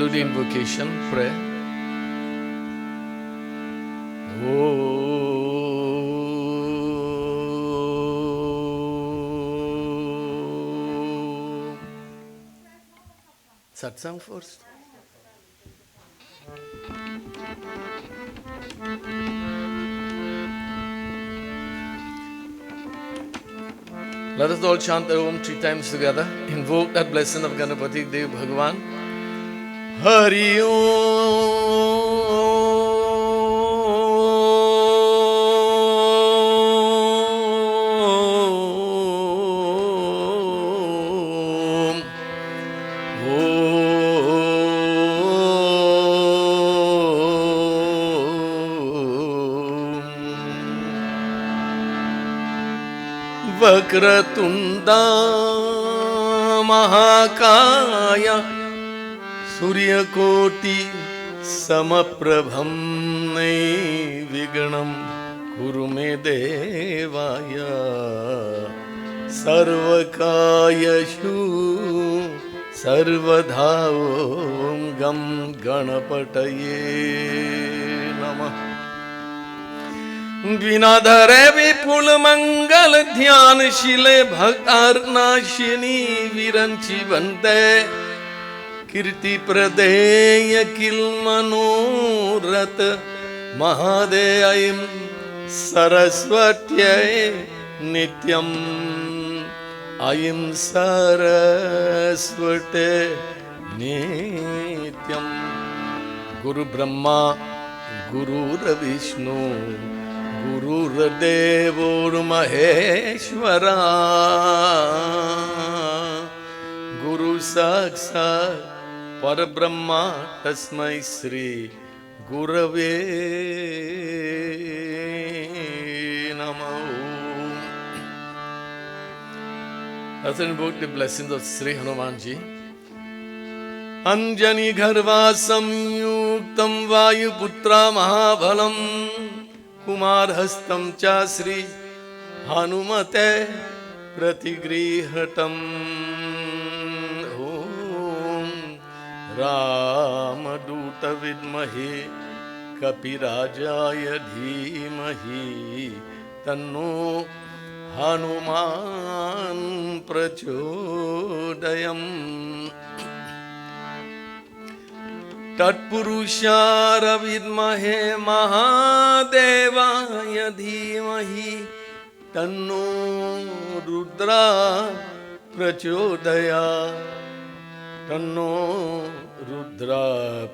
do the invocation, prayer. Satsang first. Let us all chant the Om 3 times together. Invoke that blessing of Ganapati Dev Bhagavan. Hari Om. Vakratunda Mahakaya Suryakoti Samaprabham Viganam Kurume Devaya Sarvakayashu Sarvadhaom Gam Ganapataye Namah विनाधरे विपुल मंगल ध्यान शिले भक्तार नाशिनी विरंची बनते कीर्ति प्रदेय किल मनोरथ महादेयम सरस्वत्यै नित्यम अयम सरस्वते नित्यम गुरु ब्रह्मा गुरुर्विष्णु गुरुर्देवोर्महेश्वरा गुरु साक्षात् परब्रह्मा तस्मै श्री गुरवे नमः. Let's invoke the blessings of Sri Hanumanji. Anjani Gharva Samyuktam Vayuputra Mahabalam Kumar हस्तम चा श्री हनुमते प्रतिगृहतम ओम रामदूत विद्महे कपिराजाय धीमहि तन्नो हनुमान प्रचोदयम् तत्पुरुषाय विद्महे महादेवाय धीमहि तन्नो रुद्रा प्रचोदयात् तन्नो रुद्रा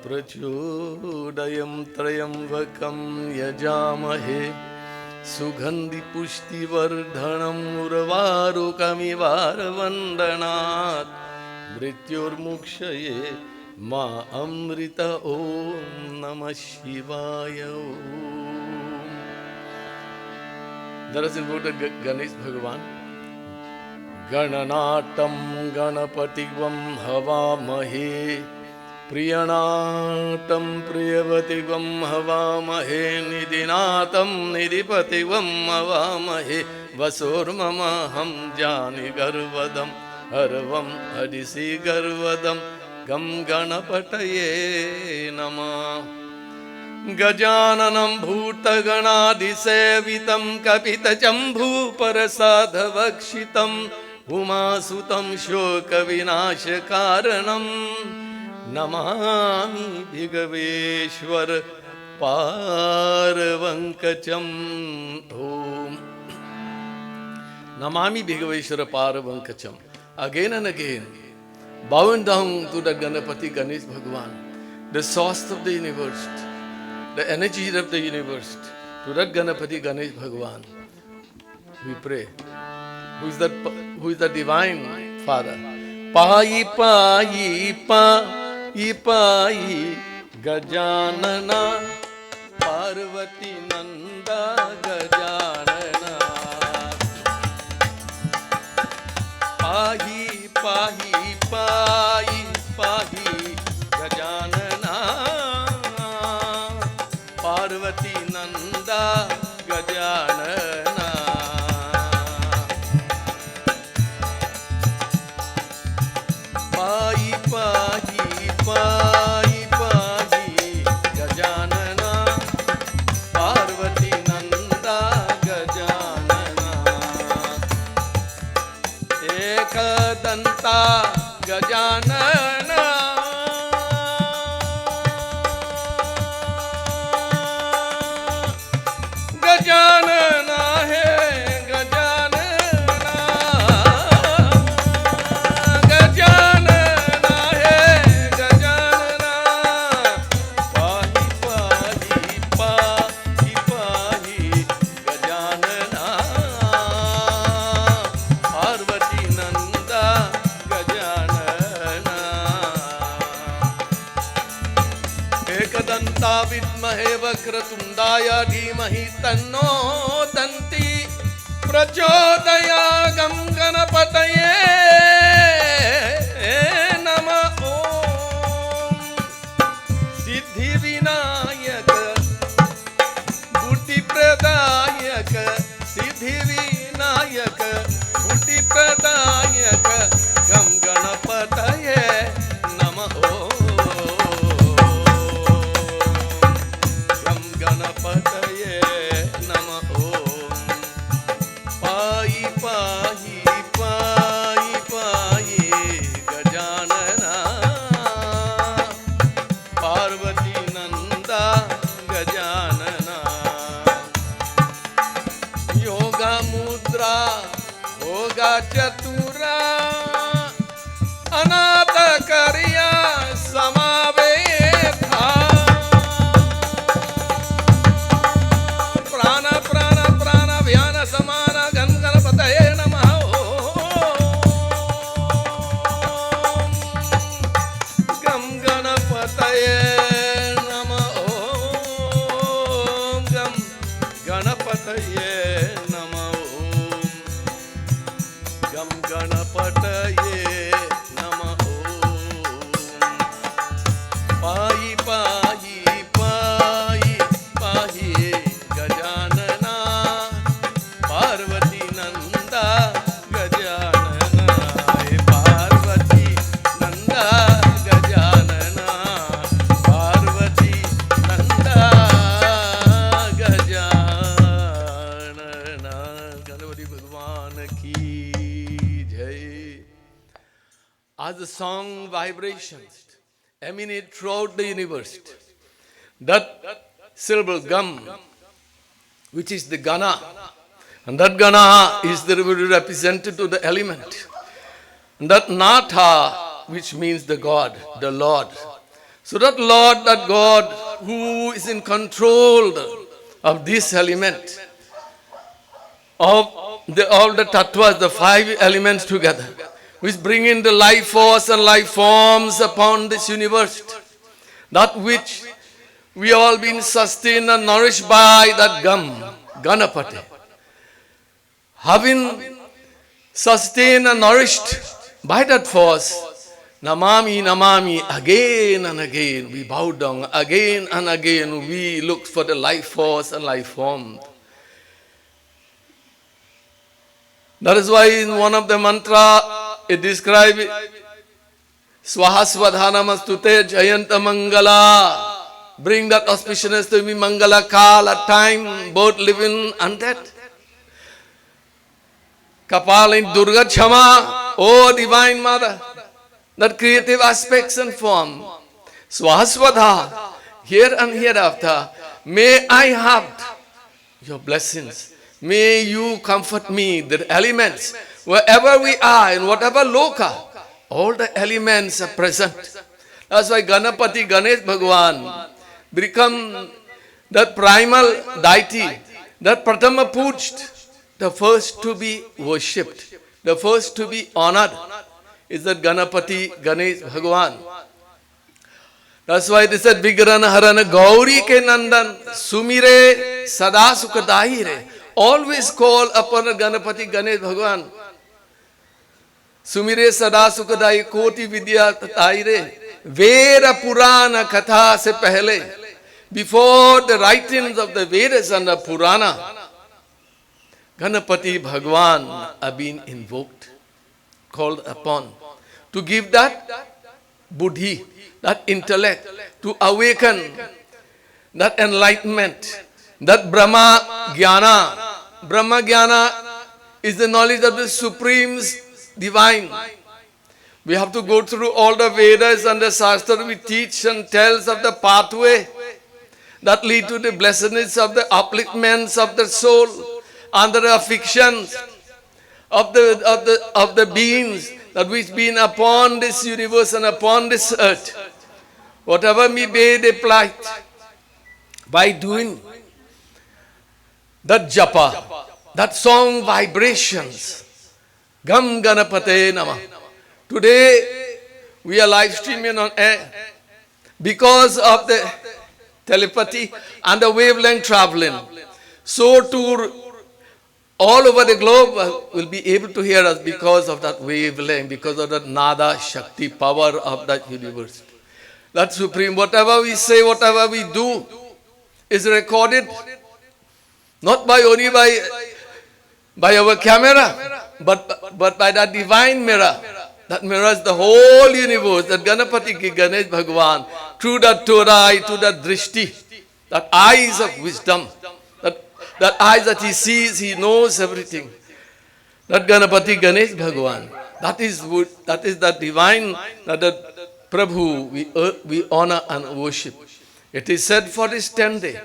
प्रचोदयम् त्र्यम्बकं यजामहे सुगंधि पुष्टिवर्धनम् उर्वारुकमिवारवन्दनात् मृत्युर्मुक्षये मा अमृत ओम नमः शिवाय. Let us invoke the Ganesh Bhagavan. Gananatam Ganapativam Havamahe Priyanatam Priyavativam Havamahe Nidinatam Nidipativam Havamahe Vasormamaham Jani Garvadam Harvam Hadisi Garvadam गम गणपतये नमः. गजाननं भूतगणादिसेवितं कपितजम्बूफलसाधभक्षितं उमासुतं शोकविनाशकारणं नमामि भिगवेश्वर पारवङ्कचम्. ओम Namami भिगवेश्वर पारवङ्कचम्. Again and again, bowing down to the Ganapati Ganesh Bhagavan, the source of the universe, the energy of the universe, to that Ganapati Ganesh Bhagavan, we pray. Who is the divine Father? Pai pai pai pai Gajanana Parvati Nanda Gajanana Pai Pahi Pahi Pahi Gajanana Parvati Nanda Gajanana Pahi Pahi Pahi एकदन्ता विद्महे वक्रतुण्डाय धीमहि तन्नो दन्ति प्रचोदयात् गं गणपतये नमः ॐ सिद्धिविनायक बुद्धिप्रदायक सिद्धिविनायक बुद्धिप्रदायक गं गणपतये नमः गं गणपतये नमः पाहि पाहि पाहि पाहि गजानना पार्वती नंदा गजानना योगा मुद्रा होगा चतुरा अनाथ करिया समावेथा प्राण प्राण प्राण व्यान समान गण गणपतये नमः गं गणपतये नमः गं गणपतये नमः गं गणपतये नमः पाहि पाहि पाहि पाहि गजानना पार्वती नंदा गजानना पार्वती नंदा गजानना पार्वती नंदा गजानना गणपति भगवान की जय. As the song vibrations emanate throughout the universe, that syllable gam, which is the gana, and that gana is the represented to the element. And that natha, which means the God, the Lord. So that Lord, that God who is in control of this element, of all the tattvas, the five elements together, which bring in the life force and life forms upon this universe, that which we all been sustained and nourished by that gam, Ganapati. Having sustained and nourished by that force, namami, namami, again and again, we bow down, again and again, we look for the life force and life form. That is why in one of the mantra, it describes Swahaswadhanamastute Jayanta Mangala. Bring that auspiciousness to me, Mangala Kala, time, both living and dead. Kapalin Durga Chama, oh Divine Mother, that creative aspects and form. Swahaswadha, here and hereafter, may I have your blessings. May you comfort me, the elements. Wherever we are, in whatever loka, all the elements are present. That's why Ganapati, Ganesh Bhagwan, become that primal deity, that Pratama Pujt, the first to be worshipped, the first to be honored, is that Ganapati, Ganesh Bhagwan. That's why they said, Vigrana Harana Gauri ke Nandan, Sumire Sada Sukadahire. Always call upon Ganapati, Ganesh Bhagwan. Sumire sada sukadai koti vidya taire. Veda Purana Katha se pehle. Before the writings of the Vedas and the Purana, Ganapati Bhagwan are being invoked, called upon, to give that buddhi, that intellect, to awaken that enlightenment, that Brahma Jnana. Brahma Jnana is the knowledge of the Supreme Divine. We have to go through all the Vedas and the Shastra. We teach and tells of the pathway that lead to the blessedness of the upliftments of the soul under the afflictions of the beings that which been upon this universe and upon this earth. Whatever may be the plight, by doing that japa, that song vibrations, Gam Ganapate Nama. Today we are live streaming on air because of the telepathy, and the wavelength traveling. So too, all over the globe will be able to hear us because of that wavelength, because of that nada shakti power of that universe. That supreme, whatever we say, whatever we do is recorded, not by only by our camera, but by that divine mirror that mirrors the whole universe, that Ganapati ki Ganesh Bhagwan, through that Torah, through that drishti, that eyes of wisdom, that eyes that he sees, he knows everything. That Ganapati Ganesh Bhagwan, that is that divine, that Prabhu we honor and worship. It is said for this 10 day,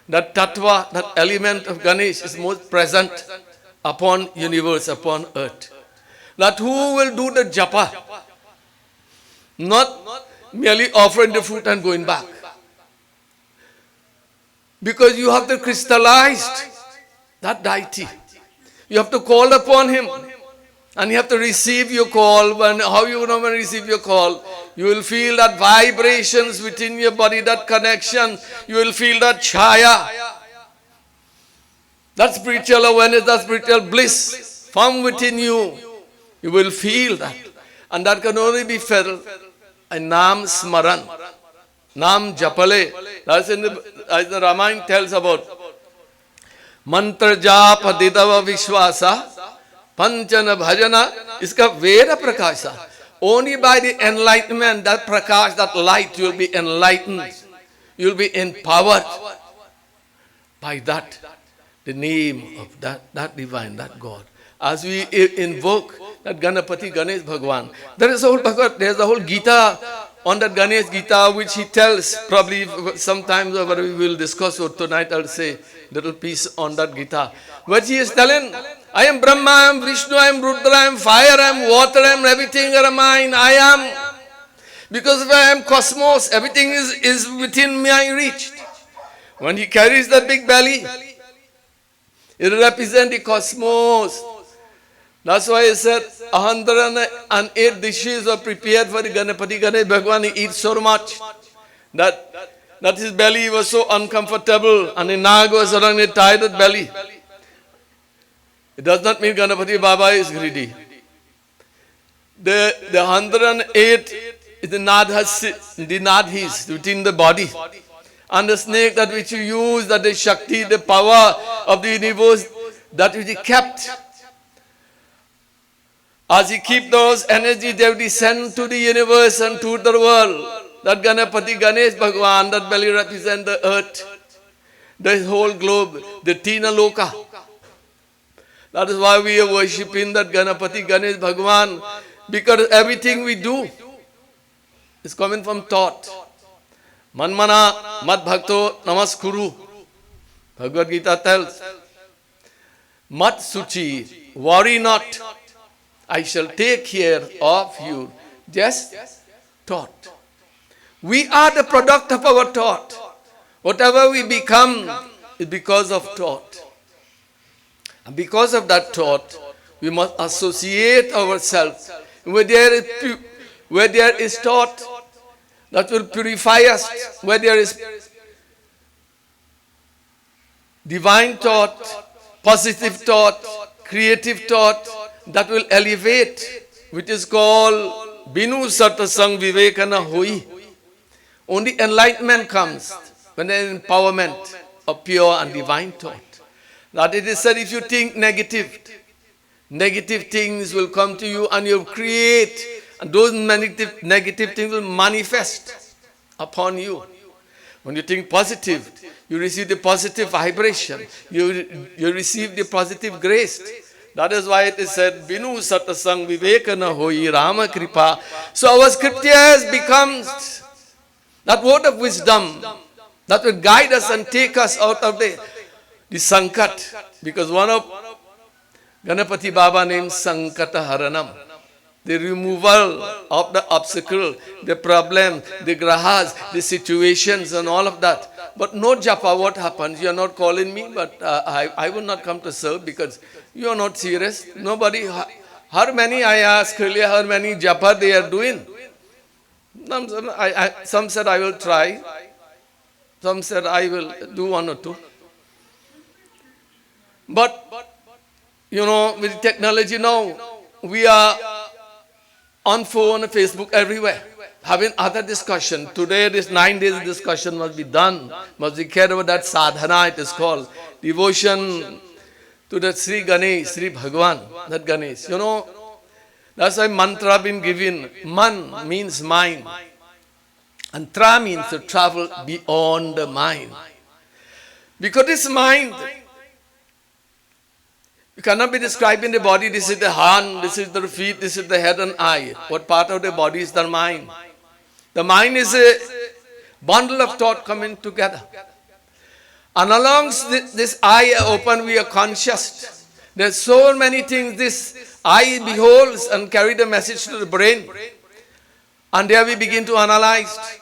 that tattva, that element of Ganesh is most present upon universe, upon earth. That who will do the japa, not merely offering the fruit and going back. Because you have to crystallized that deity. You have to call upon him. And you have to receive your call. How you know when you receive your call? You will feel that vibrations within your body, that connection. You will feel that chaya. That spiritual awareness, that spiritual bliss from within you. You will feel that. And that can only be felt in Nam Smaran. Nam Japale. That's as the Ramayana tells about. Mantra Japa Didava Vishwasa Panchana Bhajana Iska Veda Prakasha. Only by the enlightenment, that prakash, that light, you will be enlightened. You will be empowered by that, the name of that divine, that God. As we invoke that Ganapati Ganesh Bhagwan, there is a whole Gita on that Ganesh Gita which he tells, probably sometimes we will discuss, or tonight I'll say little piece on that Gita, where he is telling, I am Brahma, I am Vishnu, I am Rudra, I am fire, I am water, I am everything are mine, I am. Because if I am cosmos, everything is within my reach. When he carries that big belly, it represents the cosmos. That's why he said 108 dishes were prepared for the Ganapati Ganesh Bhagwan. He eats so much that his belly was so uncomfortable, and the nag was around a tied belly. It does not mean Ganapati Baba is greedy. The 108 is the nadhis within the body. And the snake that which you use, that the Shakti, the power of the universe, that which he kept. As he keep those energies, they will descend to the universe and to the world. That Ganapati Ganesh Bhagwan, that belly represents the earth, the whole globe, the Tina Loka. That is why we are worshipping that Ganapati Ganesh Bhagwan, because everything we do is coming from thought. Manmana Mad Bhakto Namaskuru. Bhagavad Gita tells, Mat Suchi, worry not. I shall take care of you. Just thought. We are the product of our thought. Whatever we become is because of thought. And because of that thought, we must associate ourselves. Where there is thought, that will purify us. Where there is divine thought, positive thought, creative thought, that will elevate, which is called Binu Satasang Vivekana Hui. Only enlightenment comes when there is empowerment of pure and divine thought. That it is said, if you think negative things will come to you and you create, and those negative things will manifest upon you. When you think positive, you receive the positive vibration. You receive the positive grace. That is why it is said, Binu Satasang Vivekana Hoi Rama Kripa. So our scriptures becomes that word of wisdom that will guide us and take us out of the Sankat. Because one of Ganapati Baba named Sankata Haranam. The removal of the obstacle, the problem, the grahas, the situations and all of that. But no japa, what happens? You are not calling me, but I will not come to serve because you are not serious. Nobody, how many, I asked earlier, how many japa they are doing? Some said, I will try. Some said, I will do one or two. But, with technology now, we are on phone, Facebook, everywhere, having other discussion. Today, this 9 days discussion must be done, must be carried over that sadhana, it is called. Devotion to that Sri Ganesh, Sri Bhagwan, that Ganesh. That's why mantra been given. Man means mind. And tra means to travel beyond the mind. Because this mind, you cannot be describing the body, this is the hand, this is the feet, this is the head and eye. What part of the body is the mind? The mind is a bundle of thought coming together. And along this eye open, we are conscious. There's so many things this eye beholds and carry the message to the brain. And there we begin to analyze.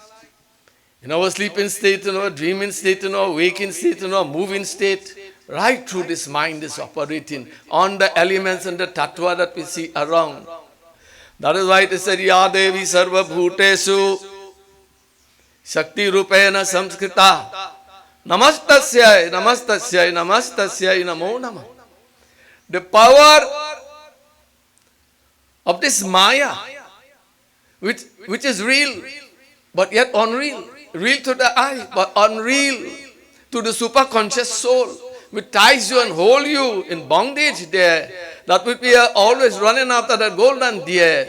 In our sleeping state, in our dreaming state, in our waking state, in our moving state, right through this mind is operating on the elements and the tattva that we see around. That is why it is said, Ya Devi Sarva Bhutesu Shakti Rupena Samskrita Namastasyai, Namastasyai, Namastasyai, Namo Namah. The power of this Maya, which is real, but yet unreal. Real to the eye, but unreal to the superconscious soul, which ties you and holds you in bondage there. That which we are always running after, that golden deer,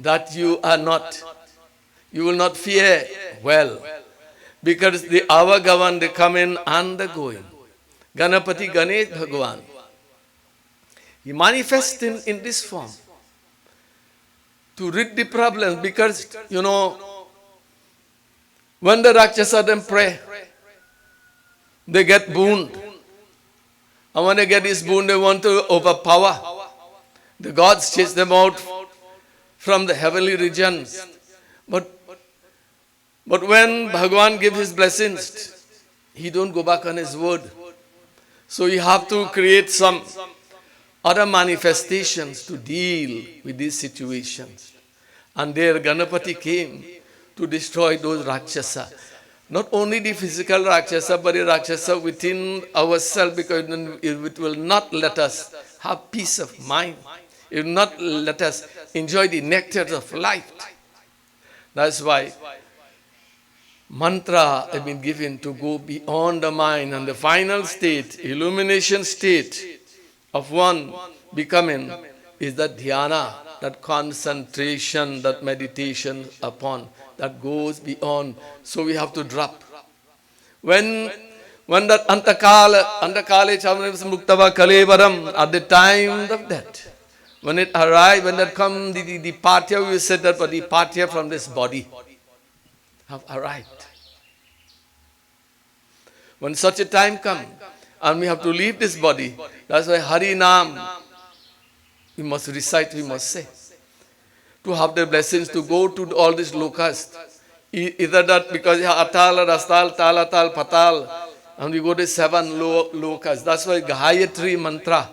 that you will not fear well. Because the avagavan, the coming and the going. Ganapati Ganesh Bhagwan, he manifests in this form to rid the problems. Because, when the Rakshasa then pray, they get boon. And when they get this boon, they want to overpower. The gods chase them out from the heavenly regions. But when Bhagavan gives his blessings, he don't go back on his word. So you have to create some other manifestations to deal with these situations. And there Ganapati came to destroy those Rakshasa. Not only the physical Rakshasa, but the Rakshasa within ourselves, because it will not let us have peace of mind. It will not let us enjoy the nectar of life. That's why mantra has been given to go beyond the mind, and the final state, illumination state of one becoming is that dhyana, that concentration, that meditation upon, that goes beyond. So we have to drop. When that antakale chamavas muktava kalevaram, at the time of death, when it arrives, when that comes, the departure, we said that, but departure from this body have arrived. When such a time comes, and we have to leave this body, that's why Hari Nam, we must recite, we must say, to have the blessings to go to all these lokas. Either that because Atal, Rastal, Talatal, Patal, and we go to 7 lokas. That's why Gayatri mantra.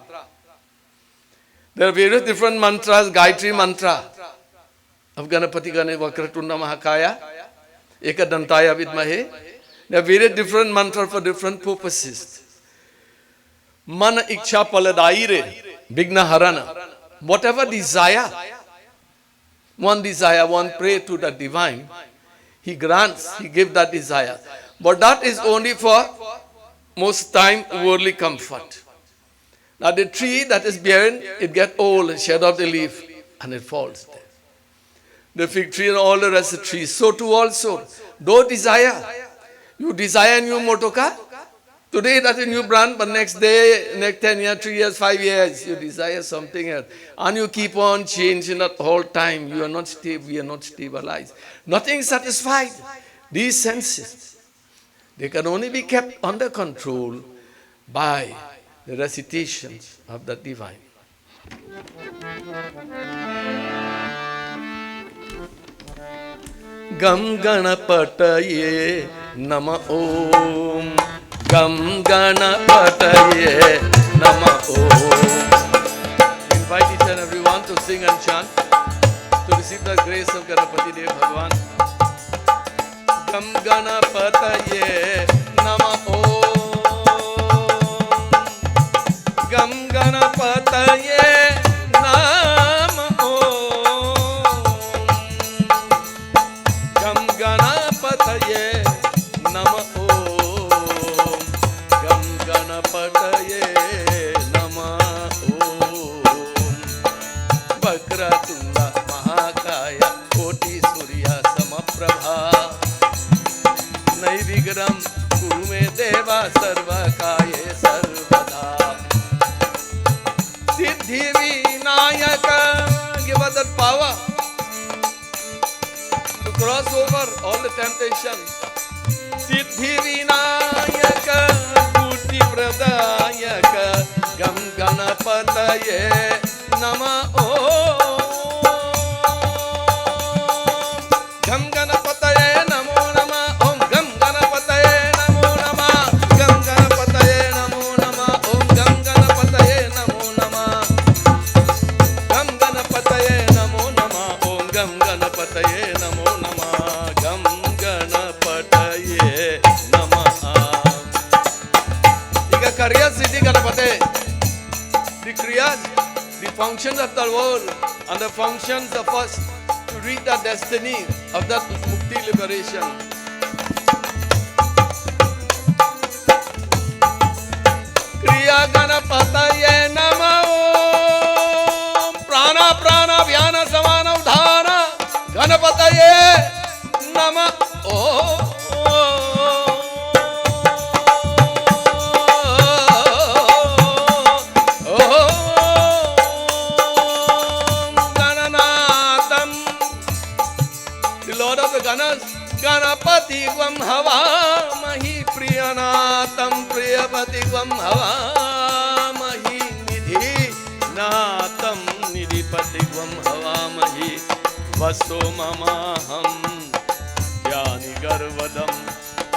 There are various different mantras. Gayatri mantra of Ganapati Ganesh Vakratunda Mahakaya, Ekadantaya Vidmahe. There are various different mantras for different purposes. Mana Iksha Paladaire, Vigna Harana. Whatever desire, one pray to the divine, he grants, he gives that desire. But that is only for most time worldly comfort. Now the tree that is bearing, it gets old and shed off the leaf and it falls there. The fig tree and all the rest of the trees. So too also, though desire, you desire a new motorcar, today that's a new brand, but next day, next 10 years, 3 years, 5 years, you desire something else. And you keep on changing that whole time. You are not stable, we are not stabilized. Nothing is satisfied. These senses, they can only be kept under control by the recitations of the divine. Gam Ganapataye Nama Om. Gam Ganapataye Nama Om. Invite each and everyone to sing and chant to receive the grace of Ganapati Dev Bhagavan. गम गणपतये नमः गम गणपतये नमः गम गणपतये नमः गम गणपतये नमः वक्रतुंड महाकाय कोटि सूर्य समप्रभा नैविग्रम कुरु मे देवा सर्वकाये सर्वदा Siddhi Vinayak give us that power to cross over all the temptation Siddhi Vinayak कुटि प्रदायक गम गणपतये नमः गम गणपतये नमो नमः ओम गम गणपतये नमो नमः गम गणपतये नमो नमः ओम गम गणपतये नमो नमः गम गणपतये नमो नमः ओम गम गणपतये नमो नमः गम गणपतये नमः ಈಗ ಕಾರ್ಯ ಸಿದ್ಧಿ Ganapati the kriyas the functions of the world and the functions of us to reach the destiny of that mukti liberation. Kriya Ganapataye Namah Om Prana Prana Vyana Samana Udhana Ganapataye Namah Om Ganpati वम हवामहि प्रियनाथम प्रियपति वम हवामहि निधि नाथम निधिपति वम हवामहि वसो ममाहम ज्ञानि गर्वदम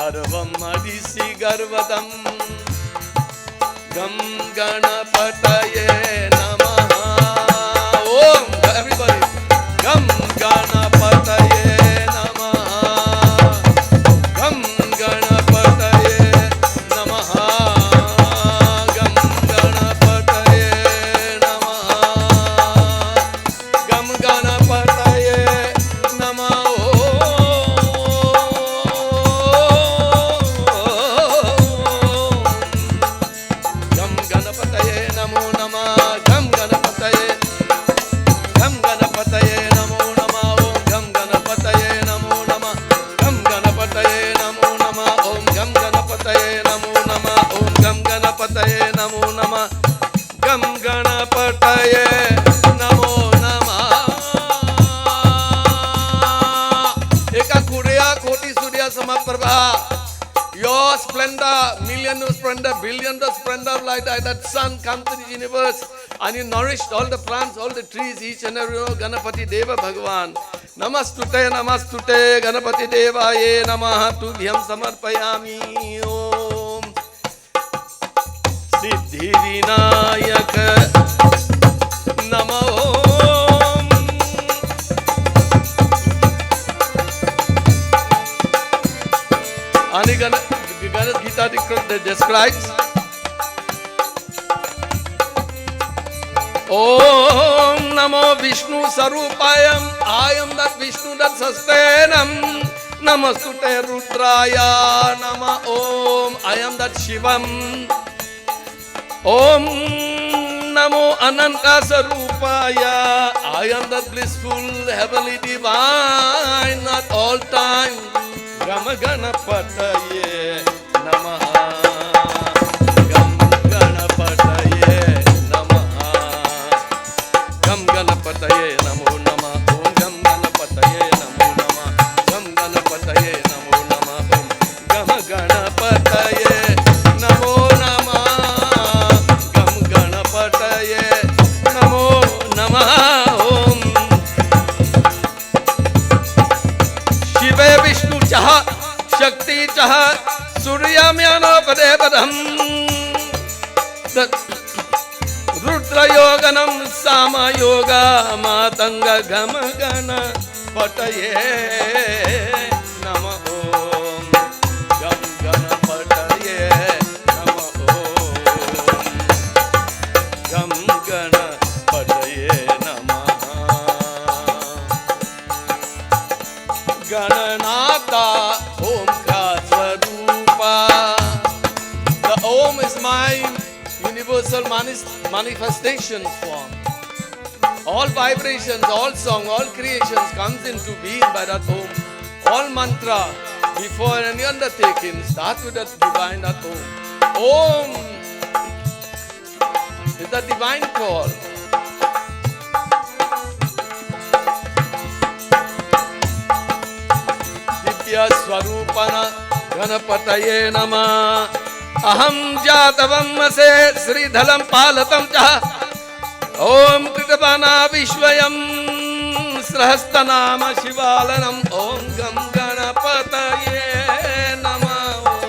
अर्वम हरिषि गर्वदम गम गणपतये नमः ओम everybody गम गणपतये Your splendor, million of splendor, billion of splendor like that sun comes to the universe and you nourished all the plants, all the trees, each and every one. Ganapati Deva Bhagavan. Namastute Ganapati Deva Ye Namaha Tubhyam Samarpayami Om Siddhi Vinayak Namo Ani Ganesh Gita describes Om Namo Vishnu Sarupayam I am that Vishnu that sustainam Namastute Rudraya Nama Om I am that Shivam Om Namo Ananta Sarupaya I am that blissful heavenly divine at all time Gam Ganapataye Namaha Gam Ganapataye Namaha Gam Ganapataye Namo Namah Om Gam Ganapataye Namo Namah Gam Ganapataye Namo Namah Om Gam Ganapataye Namo Namah Gam Ganapataye Namo Namah Om Shiva Vishnu Chaha Shakti Chaha Suryamyanopade Rudra Yoganam Sama Yoga Matanga Gama Gana Pataye Namo manifestation form. All vibrations, all song, all creations comes into being by that Om. All mantra before any undertaking start with that divine that Om. Om is the divine call. Divya Swarupana Ganapataye Nama Aham Jatavam Se Sri Dhalam Palatam Cha Om Kritabana Vishwayam Srahastanama Shivalanam Om Gam Ganapataye Nama Om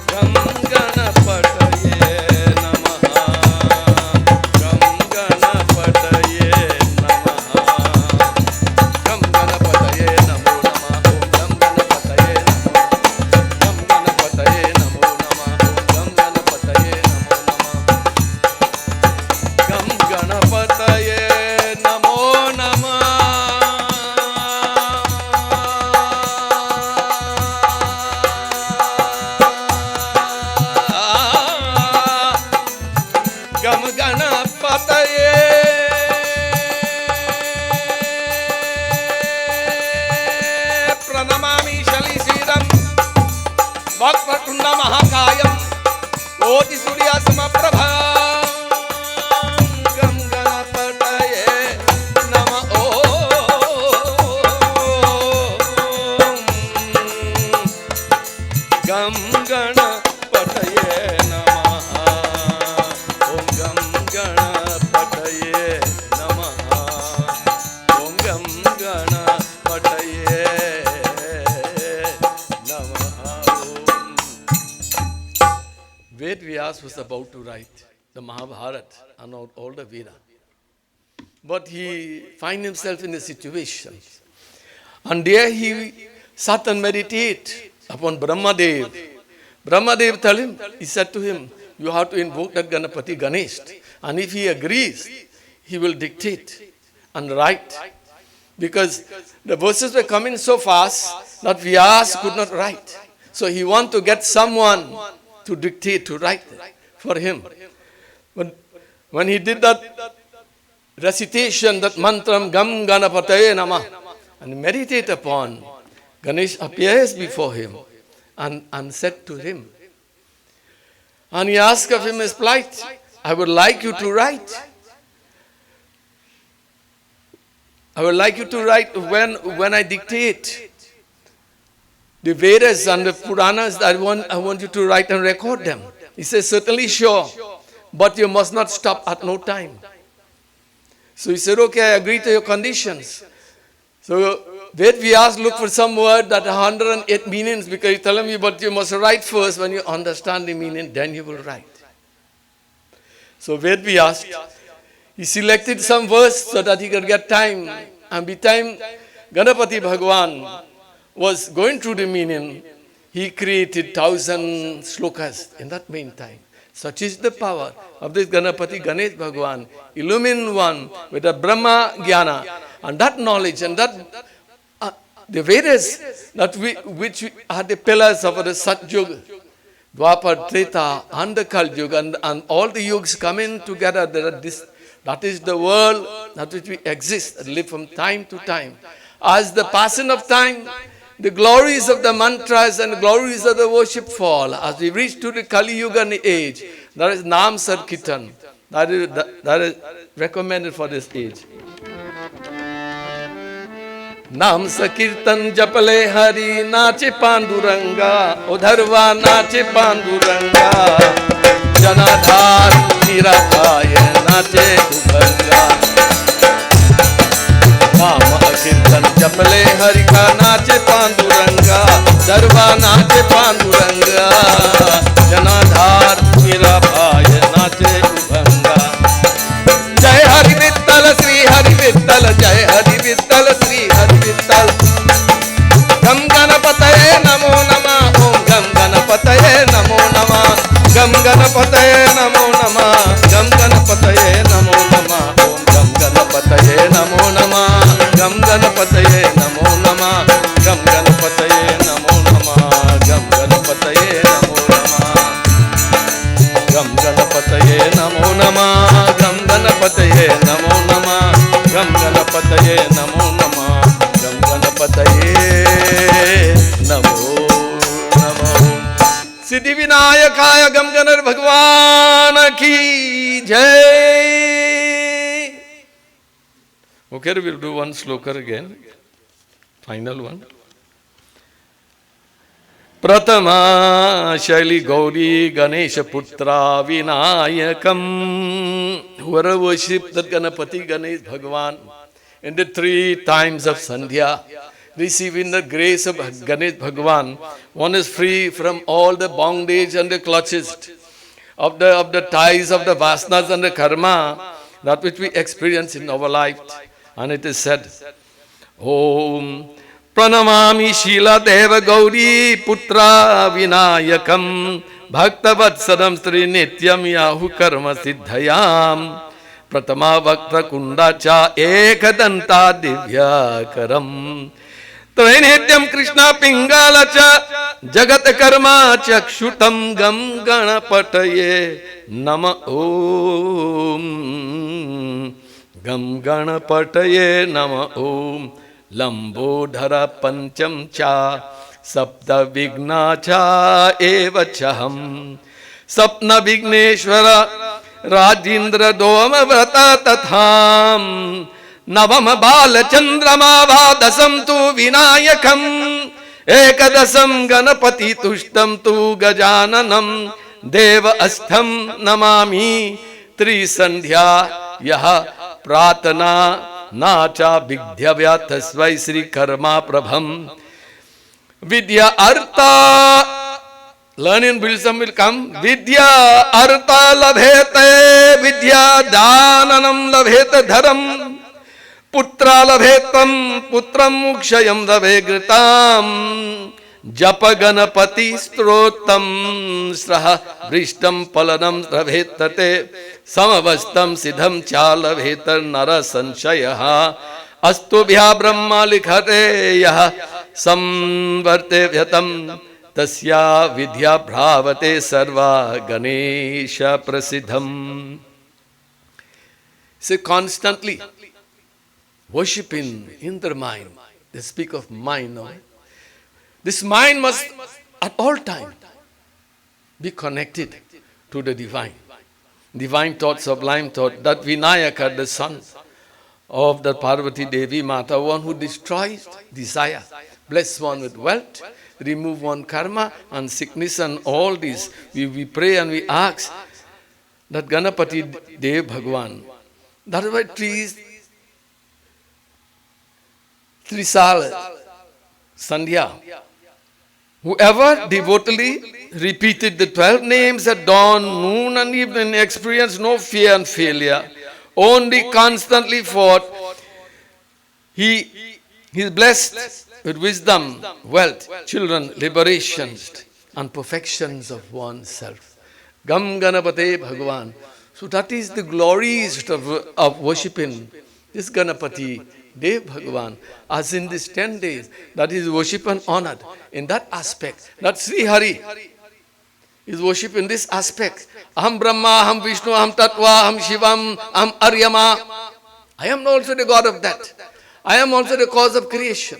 Gam Ganapataye Namaha Gam Ganapataye Namaha Gam Ganapataye Namo Nama Om Gam Ganapataye Namo Nama Gam Ganapataye Namo Nama Gam Ganapataye Namo Nama Gam Ganapataye Pranamami Shalisidam Vakvatunda Mahakayam Oti Surya Samaprabha Gam Ganapataye Nama Om Gam Ganapataye Namaha Om Gam Ganapataye Namaha Om Gam Ganapataye Namaha Ved Vyas was about to write the Mahabharata and all the Veda. But he find himself in a situation. And there he sat and meditate upon Brahmadev. Brahmadev told him, he said to him, you have to invoke that Ganapati Ganesh. And if he agrees, he will dictate and write. Because the verses were coming so fast that Vyas could not write. So he wanted to get someone to dictate, to write for him. But when he did that recitation, that mantram, Gam Ganapataye Namah, and meditate upon, Ganesh appears before him and said to him, and he asked of him his plight, I would like you to write. I would like you to write when I dictate the Vedas and the Puranas, I want you to write and record them. He says, certainly sure, but you must not stop at no time. So he said, okay, I agree to your conditions. So Ved Vyas look for some word that 108 meanings, because you tell him, but you must write first. When you understand the meaning, then you will write. So Ved Vyas, he selected some verse so that he could get time. And by the time Ganapati Bhagwan was going through the meaning, he created 1,000 slokas in that meantime. Such is the power of this Ganapati Ganesh Bhagwan, illumined one with a Brahma Jnana. And that knowledge and that the Vedas which are the pillars of the Satyuga, Dwapar, Treta, and the Kal Yuga, and all the yugs coming together. That is the world that which we exist and live from time to time. As the passing of time, the glories of the mantras and the glories of the worship fall. As we reach to the Kali Yuga age, there is Nam Sankirtan. That is recommended for this age. Nam Sankirtan Japale Hari Nache Panduranga Udharva Nache Panduranga Janadhar Nirakaya Nache Ubhanga Nam Sankirtan Japale Hari Ka Nache Panduranga Udharva Nache Panduranga Janadhar Nirakaya Nache Ubhanga Jai Hari Vittal Sri Hari Vittal Jai Hari Vittal Sri Hari Vittal Gam Ganapataye Namo Nama Om Gam Ganapataye Namo Nama Gam Ganapataye Namo Nama Gam Ganapataye Namo Nama Om Gam Ganapataye Namo Nama Gam Ganapataye Namo Nama Gam Ganapataye Namo Nama Gam Ganapataye Namo Nama Gam Kalakaaya Gam Ganar Bhagwan ki Jai. Okay, we'll do one sloka again. Final one. Pratama Shaili Gauri Ganesha Putra Vinayakam. Whoever worship that Ganapati Ganesh Bhagwan in the 3 times of Sandhya, receiving the grace of Ganesh Bhagwan, one is free from all the bondage and the clutches of the ties of the vasanas and the karma, that which we experience in our life. And it is said, Om Pranamami Shila Deva Gauri Putra Vinayakam Bhakta Vatsadam Sri Nityam Yahu Karma Siddhayam Pratama Vakta Kundacha Ekadanta Divyakaram Trainityam Krishna Pingalacha Jagat Karma Chakshutam Gam Ganapataye Nama Om Gam Ganapataye Nama Om Lambodhara Pancham Cha Sapta Vigna Cha Eva Chaham Sapna Vigneshwara Rajindra Doma Vrata Tatham Navam Bala Chandrama Vadasam Tu Vinayakam Ekadasam Ganapati Tushtam Tu Gajananam Deva Astham Namami Tri Sandhya Yaha Pratana Nacha Bigdhyavya Tasvai Sri Karma Prabham Vidya Artha. Learn and wisdom will come. Vidya Artha Labhete Vidya Dhananam Labhete Dharam Putra Labhetam Putram Mukshayam Labhegritam Japa Ganapati Strotam Sraha Vrishtam Palanam Labhetate Samavastam Siddham Chalavhetar Nara Sanshayaha Astubhya Brahma Likhate Yaha Samvarte Vyatam Tasya Vidya Bhavate Sarva Ganesha Prasidham. Say constantly worshiping in their mind. They speak of mind now. This mind must at all times be connected to the divine. Divine thought, sublime thought, that Vinayaka, the son of the Parvati Devi Mata, one who destroys desire, bless one with wealth, remove one karma and sickness and all this. We pray and we ask that Ganapati Dev Bhagwan. That is why Trisal Sandhya. Whoever devotedly repeated the 12 names at dawn, noon and evening experienced no fear and failure, only constantly fought. He is blessed with wisdom, wealth, children, liberations and perfections of oneself. Gam Ganapate Bhagavan. So that is the glories of worshipping this Ganapati Dev Bhagavan, as in these 10 days, that is worship and honored in that aspect. That Sri Hari is worship in this aspect. Aham Brahma, Aham Vishnu, Aham Tattva, Aham Shivam, Aham Aryama. I am also the God of that. I am also the cause of creation.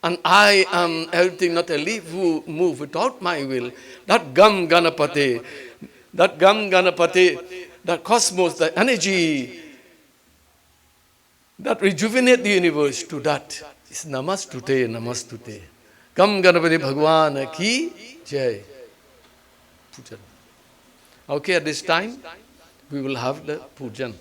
And I am everything, not a leaf who move without my will. That Gam Ganapate, that cosmos, the energy that rejuvenate the universe, to that is Namastute, Namastute. Gam Ganapati Bhagwan ki Jai. Pujan. Okay, at this time, we will have the pujan.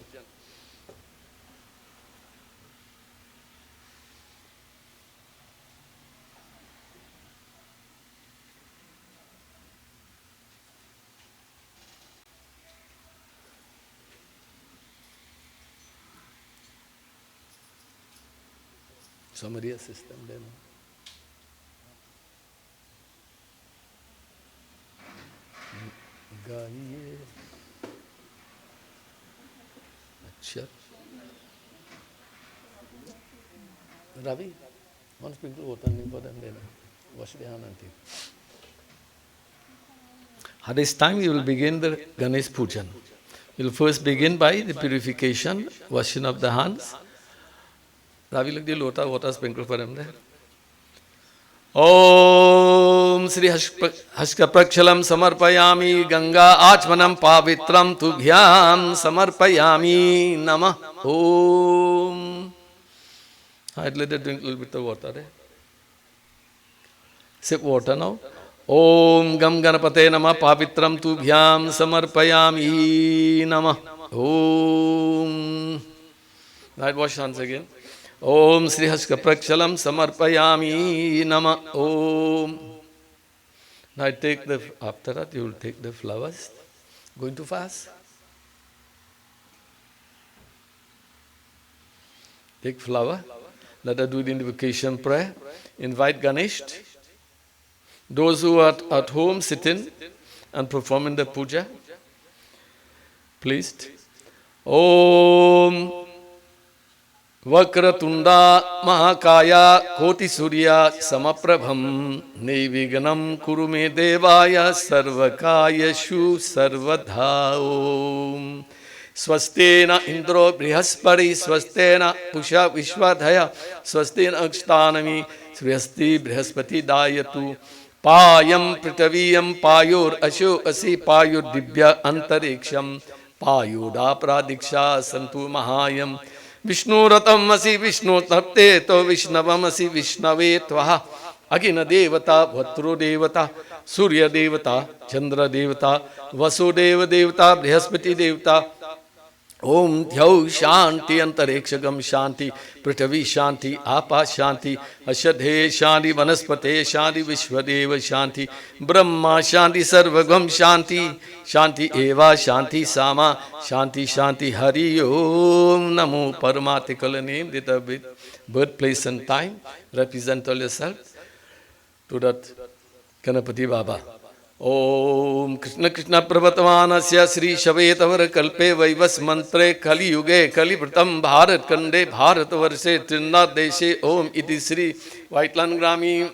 Somebody assist them then. Gaiye. Achha. Ravi, one sprinkle water for them then. Wash their hand until. At this time we will begin the Ganesh Pujan. We will first begin by the purification, washing of the hands. Ravi, look the water sprinkle for them there. Om Sri Hashka Prakshalam Samarpayami Ganga Achmanam Pavitram Tubhyam Samarpayami Namah Om. I'd let it drink a little bit of water. Sip water now. Om Gam Ganapate Namah Pavitram Tubhyam Samarpayami Namah Om. Right, wash hands again. Om Sri Hashka Prakshalam Samarpayami Nama Om. Now take the, after that you will take the flowers. Going to fast? Take flower. Let us do the invocation prayer. Invite Ganesh. Those who are at home sit in and perform in the puja. Please. Om Vakratunda Mahakaya Koti Surya Samaprabham Neviganam Kurume Devaya Sarvakaya Shu Sarvadha Om Swastena Indro Brihaspari Swastena Pusha Vishwadhaya Swastena Akshtanami Sriyasti Brihaspati Dayatu Payam Pritaviyam Payor Asho Asi Payor Dibya Antariksham Payoda Pradiksha Santu Mahayam Vishnu Ratam Asi Vishnu Tapte To Vishnavam Asi Vishnave Tvaha Agina Devata Vatru Devata Surya Devata Chandra Devata Vasudeva Devata Brihaspati Devata Om Dhyau Shanti Antarekshagam Shanti Prithvi Shanti Apa Shanti Ashadhe Shanti Vanaspate Shanti Vishwadeva Shanti Brahma Shanti Sarvagam Shanti Shanti Eva Shanti Sama Shanti Shanti Hari Om Namo Paramatikala name with a birthplace and time. Represent all yourself to that Ganapati Baba. Om Krishna Krishna Prabhatavanasya Sri Shavetavar Kalpe Vaivas Mantre Kali Yuge Kali Pratam Bharat Kande Bharat Varse Trinnath Deshe Om Iti Sri Vaitlan Grami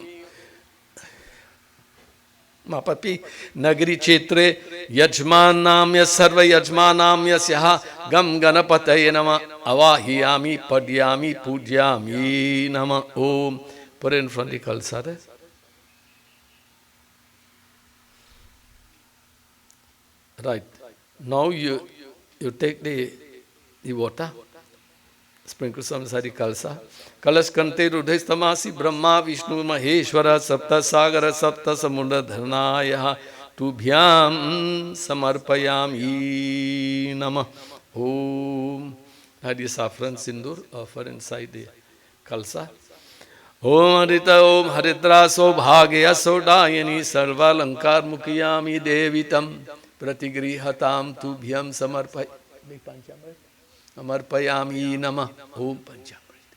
Mapapi Nagari Chetre Yajmanamya Sarva Yajmanamya Syaha Gam Ganapataye Nama Avahiyami Padyami Pudyami Nama Om. Put it in front of the Kalsa. Right. Now you take the water, sprinkle some inside the kalsa. Kalash kante rudhe tamasi Brahma Vishnu Maheshwara Sapta Sagara Sapta Samudra Dharnaya Tubhyam Samarpayami Namah Om. Add the saffron sindur, offer inside the kalsa. Om Harita Om Haritras Om Bhagya Sodayani Sarva Lankar Mukhyami Devitam Pratigrihatam Tubhyam Samarpayami Namah Om Panchamrit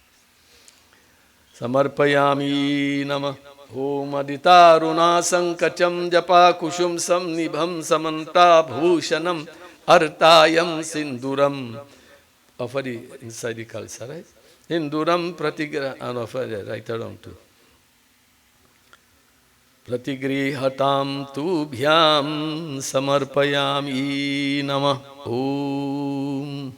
Samarpayami Namah Om Aditaruna Sankacham Japa Kushum Samnibham Samanta Bhushanam Artayam Sinduram. Offer the inside the kalsa, right? Sinduram Pratigra and offer right around too. Pratigrihatam tubhyam samarpayami namah Om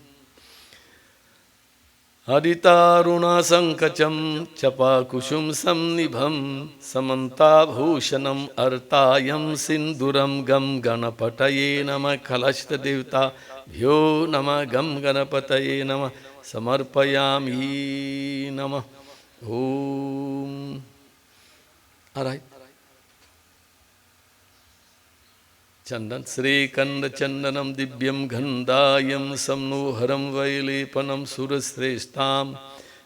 Aditaruna sankacham chapa kushum samnibham samanta bhushanam artayam sinduram gam ganapataye namah Kalashta devta bhyo namah gam ganapataye namah samarpayami namah Om. All right. Chandan Sri Kanda Chandanam Dibyam Gandayam Samnoharam Vailepanam Surasrestam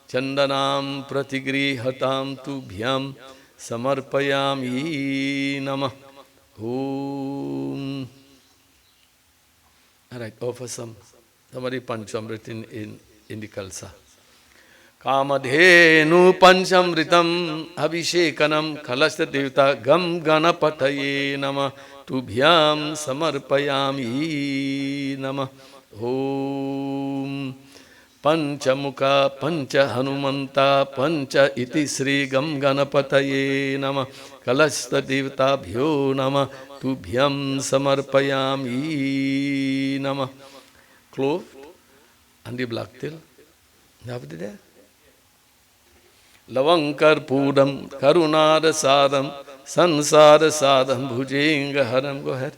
Chandanam Pratigrihatam Tubhyam Samarpayami Namah Om. All right, offer somebody Panchamrit in the Kalsa. Kamadhenu Panchamritam Abhishekanam Kalashta Devta Gam Ganapataye Namah Tubhyam Samarpayami Namah Om Panchamukha Pancha Hanumanta Pancha Iti Sri Gam Ganapataye Namah Kalashta Devta Bhyo Namah Tubhyam Samarpayami Namah. Clove and the black till. Have it there? लवंकर्पूरम करुणारसारम संसार सारम भुजेंगहरम गोहर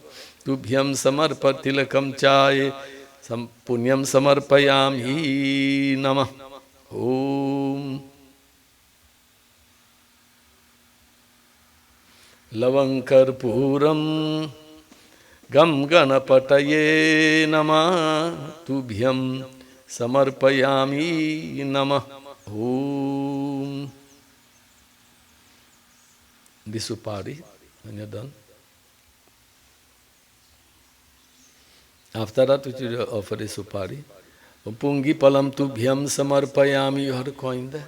तुभ्यं समर्प तिलकम चाये पुण्यम समर्पयामि नमः। ओम लवंकर्पूरम गम गणपतये नमः तुभ्यं समर्पयामि नमः। ओम this supari when you're done. After that, which you offer the supari. Pungi palam tubhyam samarpayami, you have to coin there.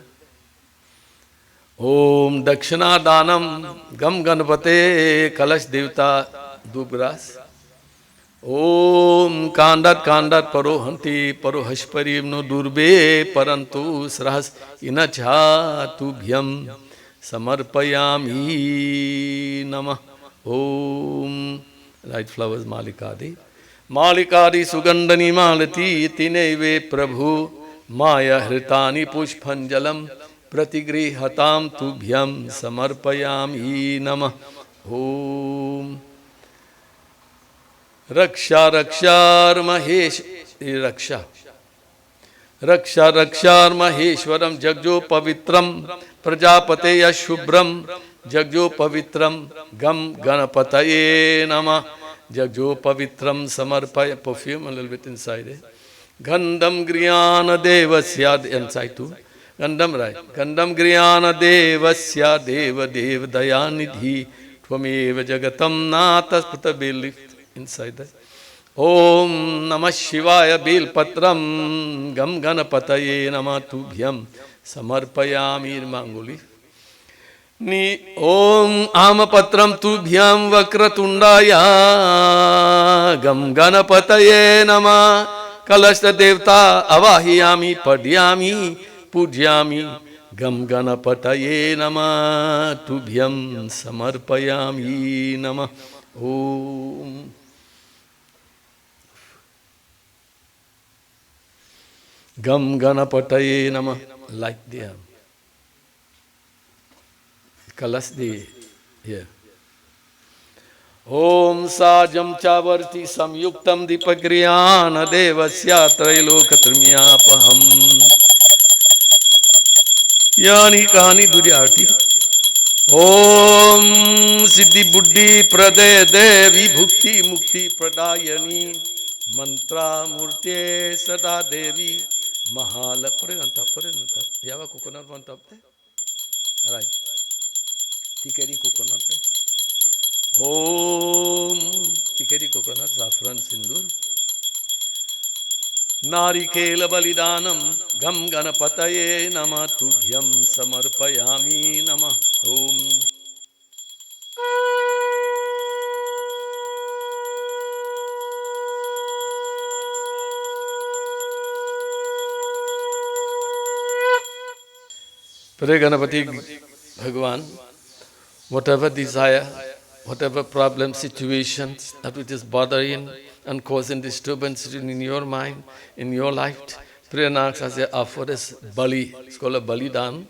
Om dakshina danam gam ganpate kalash devta dubras. Om kandat kandat parohanti parohashparim no durbe parantu srahas inacha tubhyam samarpayami namah. Om right flowers malikadi. मालिकारी सुगंधनी मालती तिनैवे प्रभु माया हृतानि पुष्पंजलम प्रतिगृहताम तुभ्यं समर्पयामि नमः। ओम रक्षा रक्षार महेश रक्षा रक्षा रक्षार महेश्वरम जगजो पवित्रम प्रजापते शुभ्रम जगजो पवित्रम गम गणपतये नमः। जगजो पवित्रम समर्पय perfume a little bit inside it. Gandham griyana devasya inside too. Gandham right. Gandham griyana devasya deva dev dayanidhi tvameva jagatam natas puta lift inside that. Om Namah Shivaya Bilpatram Gam Ganapataye Namah Tubhyam Samarpayami Manguli. Ni Om Amapatram Tubhyam Vakratundaya Gam Ganapataye Namah Kalashta Devta Avahiyami Padyami Pujyami Gam Ganapataye Namah Tubhyam Samarpayami Namah. Om Gam Ganapataye Namah. Like the Kalas the here. Om Sajam Chavarti Samyuktam Dipagriyana Devasya Trailokatrumyapaham Yani Kahani Duryati. Om Siddhi Buddhi Prade Devi Bhukti Mukti Pradayani Mantra Murte Sada Devi Mahala Prananta Prananta. You have a coconut one top there? Alright. Tikeri coconut. Om Tikeri coconut, saffron sindur. Narikela Balidanam Gam Ganapataye Namah Tubhyam Samarpayami Namah. Om Pray Ganapati Bhagwan, whatever desire, whatever problem, situations that which is bothering and causing disturbance in your mind, in your life, pray and ask as a offer as Bali, it's called a Balidan,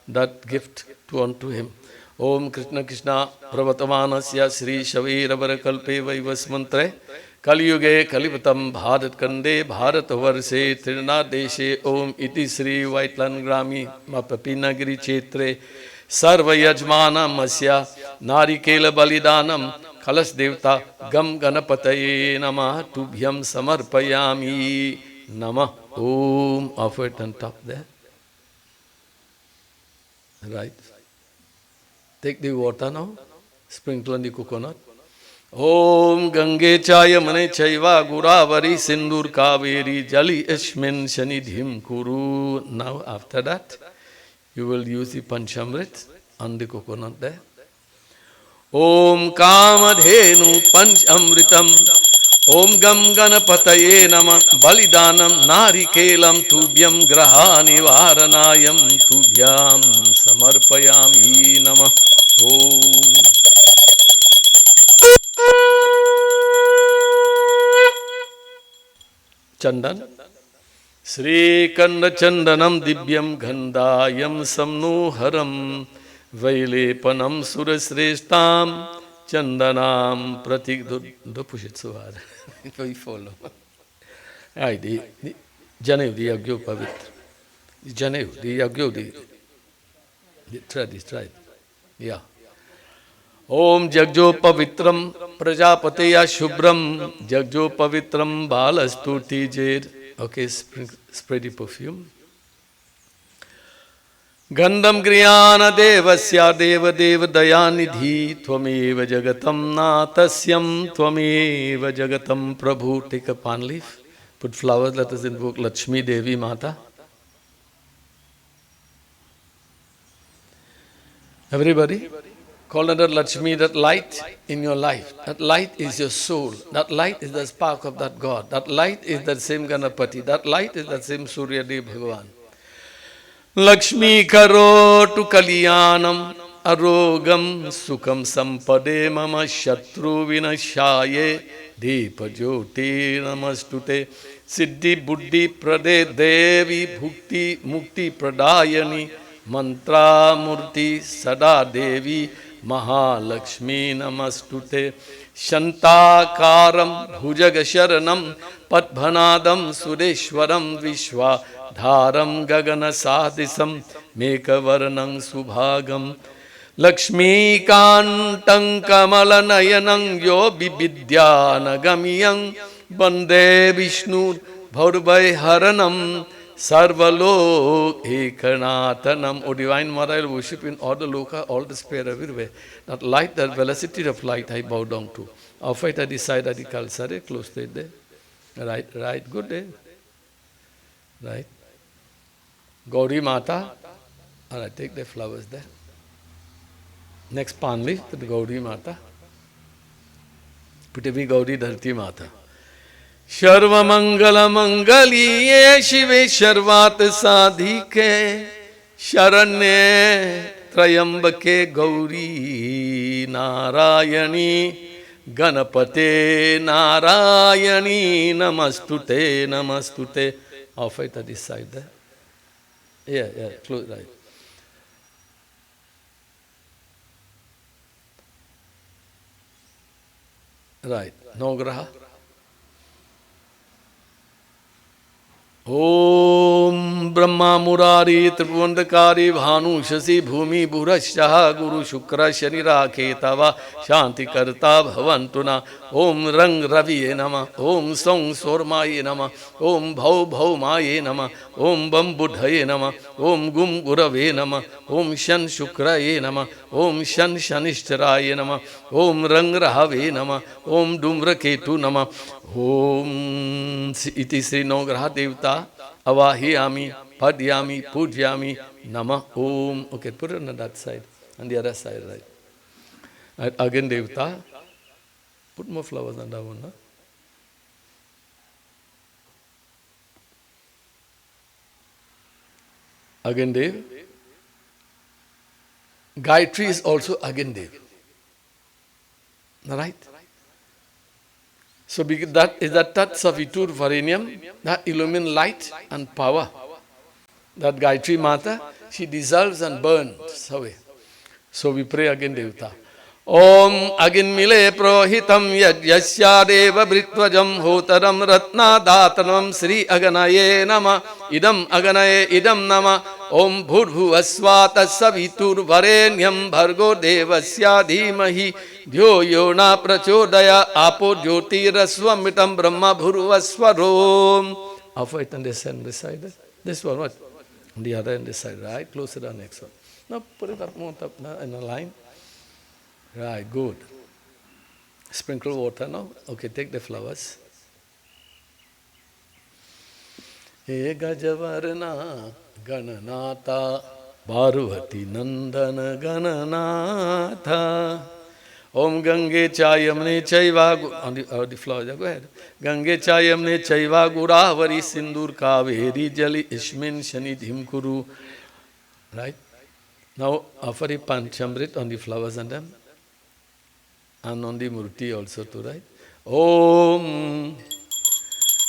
that gift to unto him. Om Krishna Krishna Pravatamanasya Sri Shavira Varakalpe Vaivasmantre Kaliyuge Kalipatam Bharat Kande Bharat Varse Trina Deshe Om Iti Sri Vaitlan Grami Mapapinagiri Chetre Sarva Yajmana Masya Narikela Balidanam Kalas Devta Gam Ganapataye Namah Tubhyam Samarpayami Namah. Om, offer it on top there. Right. Take the water now, sprinkle on the coconut. Om Gange Chaya Mane Chaiva Guravari Sindur Kaveri Jali Ishmin Shanidhim Kuru. Now after that, you will use the Panchamrit on the coconut there. Om Kamadhenu Panchamritam Om Gam Ganapataye Nama Balidanam Narikelam Tubhyam Grahani Varanayam Tubhyam Samarpayami Nama. Om Chandan, Sri Kanda Chandanam Dibyam Gandhayam Samnoharam Vailepanam Surasreshtam Chandanam Pratik. Do push it so hard. We follow. Right, the Janev, the Yagyo Pavitra. The Janev, the Yagyo, the thread is right. Yeah. Om Jagjo Pavitram Prajapateya Shubram Jagjo Pavitram Balastuti Jed. Okay, spread the perfume. Gandham Griyana Devasya Deva Deva Dayanidhi Tvameva Jagatam Natasyam Tvameva Jagatam Prabhu. Take a palm leaf, put flowers, let us invoke Lakshmi Devi Mata. Everybody, call under Lakshmi, that light in your life. That light is your soul. That light is the spark of that God. That light is that same Ganapati. That light is that same Surya Dev Bhagavan. Lakshmi karotu kalyanam arogam sukham sampade mama shatru vinashaye deepa jyoti namastute siddhi buddhi prade devi bhukti mukti pradayani mantra murti sada devi mahalakshmi namastute shantakaram bhujagasharanam padbhanadam sureshwaram vishwa dharam gagana sadisam mekavarnang subhagam Lakshmi kantam kamalanayanam yo bibidyanagamayam bande vishnu bhaurvai haranam sarvalok ekanatanam. O Divine Mother, I will worship in all the loka, all the sphere everywhere. That light, that velocity of light I bow down to. Offer it at the side of the kalsare, close to it there. Right, good day. Right. Gauri Mata. Alright, take the flowers there. Next palm leaf, put Gauri Mata. Put every Gauri Dharti Mata. Sharva Mangala Mangaliye Shive Sharvat Sadhike Sharanye Trayambake Gauri Narayani Ganapate Narayani Namastute Namastute. Offer it at this side there. Yeah, close, right. Right, Nograha. Om Brahma Murari Tripundakari Bhanu Shasi Bhumi Bhurashyaha Guru Shukra Shanira Ketava Shanti Karta Bhavantuna Om Rang Raviye Nama Om Song Sormaye Nama Om Bhau Bhaumaye Nama Om Bam Buddhaye Nama Om Gum Gurave Nama Om Shan Shukraye Nama Om Shan Shanishtharaye Nama Om Rang Rahave Nama Om Dumra Ketu Nama Om Iti Sri Nograha Devta Avahiyami Padyami Pujyami Nama Om. Okay, put it on that side, on the other side, right. Again Devta. Put more flowers on that one, huh? Again Dev. Gayatri is also again Dev. Right? So that is the touch of Vitur Varenium, that illumines light and power. That Gayatri Mata, she dissolves and burns away. So we pray again Devta. Om agin mile prohitam yasya deva brittvajam hotaram ratna datanam Sri Aganaye nama idam aganaye idam nama Om bhurvhuvasvata savitur varenyam bhargo devasya dhimahi dhyo yona prachodaya apo jyotirasvamitam brahma bhurvasvarom. Offer it on this hand, this side. This one, what? On the other hand, this side, right? Close it on next one. Now put it up more up now in a line. Right, good. Sprinkle water now. Okay, take the flowers. He Gajavarna Gananata Parvati Nandana Gananatha Om Gange Chayamne Chaiva on the flowers, go ahead. Gange Chayamne Chaiva Guravari Sindur Kaveri Jali Ishmin Shanidhim Kuru. Right? Now offer a Panchamrit on the flowers and them. And on the murti also to write. Om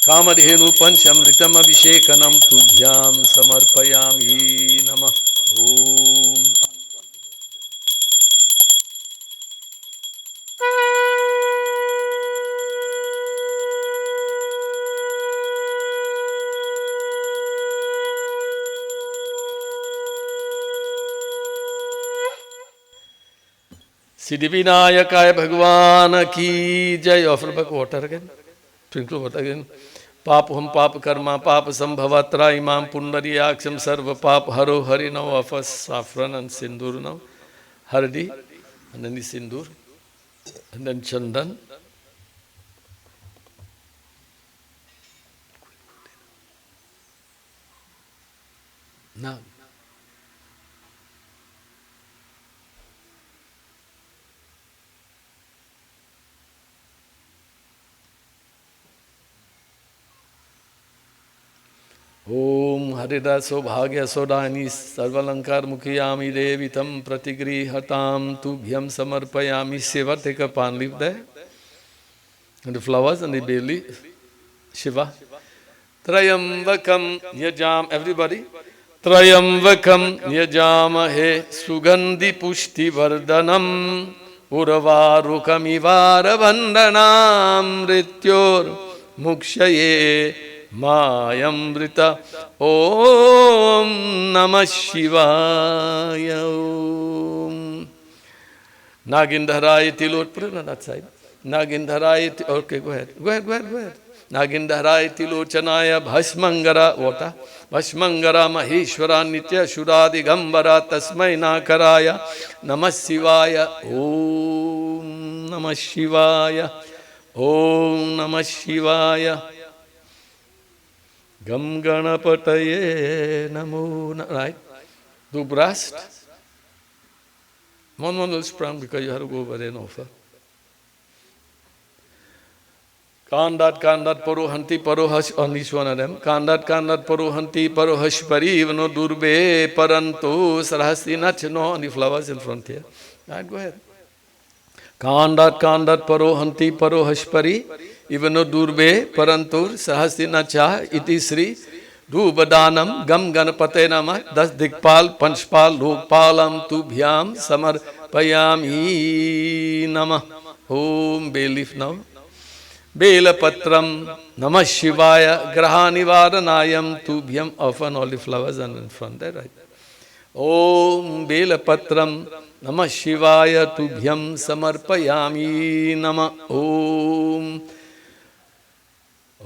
Kamdhenu Panchamritam अभिषेकनम तुभ्याम समर्पयामि नमः ओम सिद्धिविनायकाय भगवान की जय. Offer back water again. Sprinkle water again. पाप हम पाप कर्मा पाप संभव त्राइमाम पुंडरीयाक्षम सर्व पाप हरो हरि नव अफस saffron and sindur now. Hardi and then the sindur and then chandan. Now. ओम हरिदा सौभाग्य सौदानी सर्वलंकार मुखियामी देवी तम प्रतिगृहताम तुभ्यम समर्पयामि. Shiva, take a palm leaf there and the flowers and the bay leaf. Shiva. Trayambakam yajam, everybody. Trayambakam yajamahe sugandhi pushti vardhanam urvarukamivar vandanam rityor mukshaye Mayamrita. Om Namah Shivaya. Om Nagindharai Tilot. Put it on that side. Nagindharai. Okay, go ahead. Go ahead. Nagindharai Tilochanaya Bhasmangara. Water. Bhasmangara Maheshwara Nitya Shuradi Gambara Tasmai Nakaraya Namah Shivaya. Om Namah Shivaya. Om Namah Shivaya. Gam Ganapataye Namo. Right? Do breast. One will sprung because you have to go over there and offer. Kandat Parohanti Parohash on each one of them. Kandat Parohanti Parohashpari Ivano Durbe Paranto Sarahasti Nachano on the flowers in front here. Right, go ahead. Kandat Parohanti Parohashpari Ivano Durbe Parantur Sahasti Nacha Iti Sri Rubadanam Gam Ganapate Nama Das Dikpal Panchpal Lokpalam Tubhyam Samarpayami Namah. Om Belif now. Bela Patram Namah Shivaya Grahani Varanayam Tubhyam. Often all the flowers are in front there, right? Om Bela Patram Namah Shivaya Tubhyam Samarpayami Namah. Om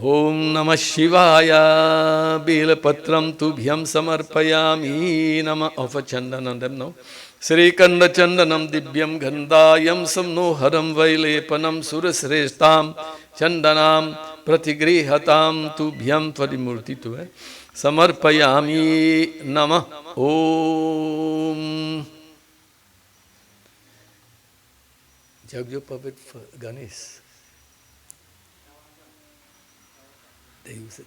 Om Namah Shivaya Bela Patram Tubhyam Samarpayami Namah. Offer chandan on them now. Sri Kanda Chandanam Dibyam Gandayam Samno Haram Vailepanam Surasrestam Chandanam Pratigrihatam Tubhyam Tvadimurti tu hai. Samarpayami Namah. Om Jagyo puppet for Ganesh. They use it.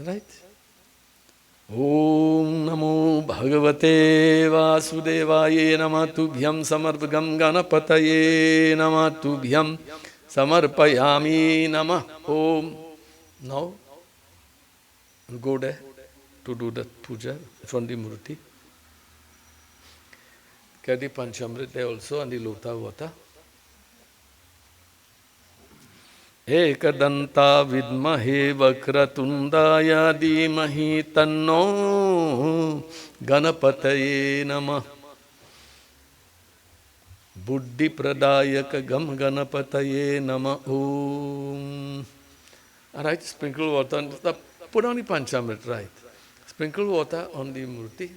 Right? Om Namo Bhagavate Vasudevaye Namah Tubhyam Samarpagam Ganapataye Namah Tubhyam Samarpayami Namah. Om. Now, we'll go there to do the puja from the murti. Get the Panchamrit there also and the Lota water. Ekadanta vidmahe vakratundaya dhimahi tanno ganapataye namah. Buddhi pradayaka gam ganapataye namah. Om. Alright, sprinkle water on the, put on the Panchamrit, right? Sprinkle water on the murti.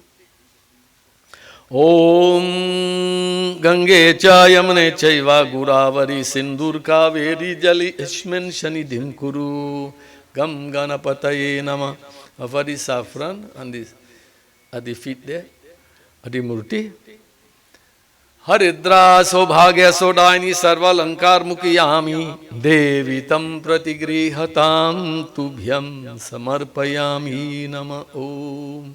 Om Gange cha Yamune chaiva Guravari Sindur Kaveri Jali Ishmin Shanidhim Kuru Gam Ganapataye Nama. Offer the saffron and this at the feet there, at the murti. Haridra Sobhagya Sodaini Sarva Lankar Mukiyami Devi Tam Pratigrihatam Tubhyam Samarpayami Nama. Om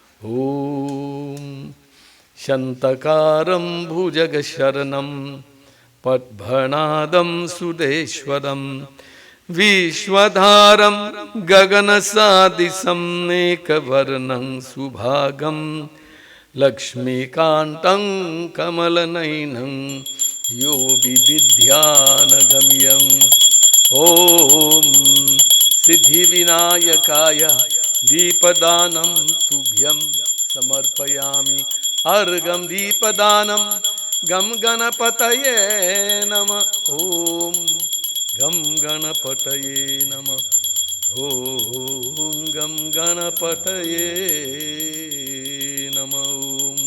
Om Shantakaram Bhujagashranam Padbhanadam Sudeshwaram Vishwadharam Gaganasadisam Nekavarnam Subhagam Lakshmikantam Kamalanainam Yogi Vidyanagamyam Om Siddhi Vinayakaya Deepadanam Tubhyam Samarpayami Argam Deepadanam Gam Ganapataye Nama Om Gam Ganapataye Nama Om Gam Ganapataye Nama Om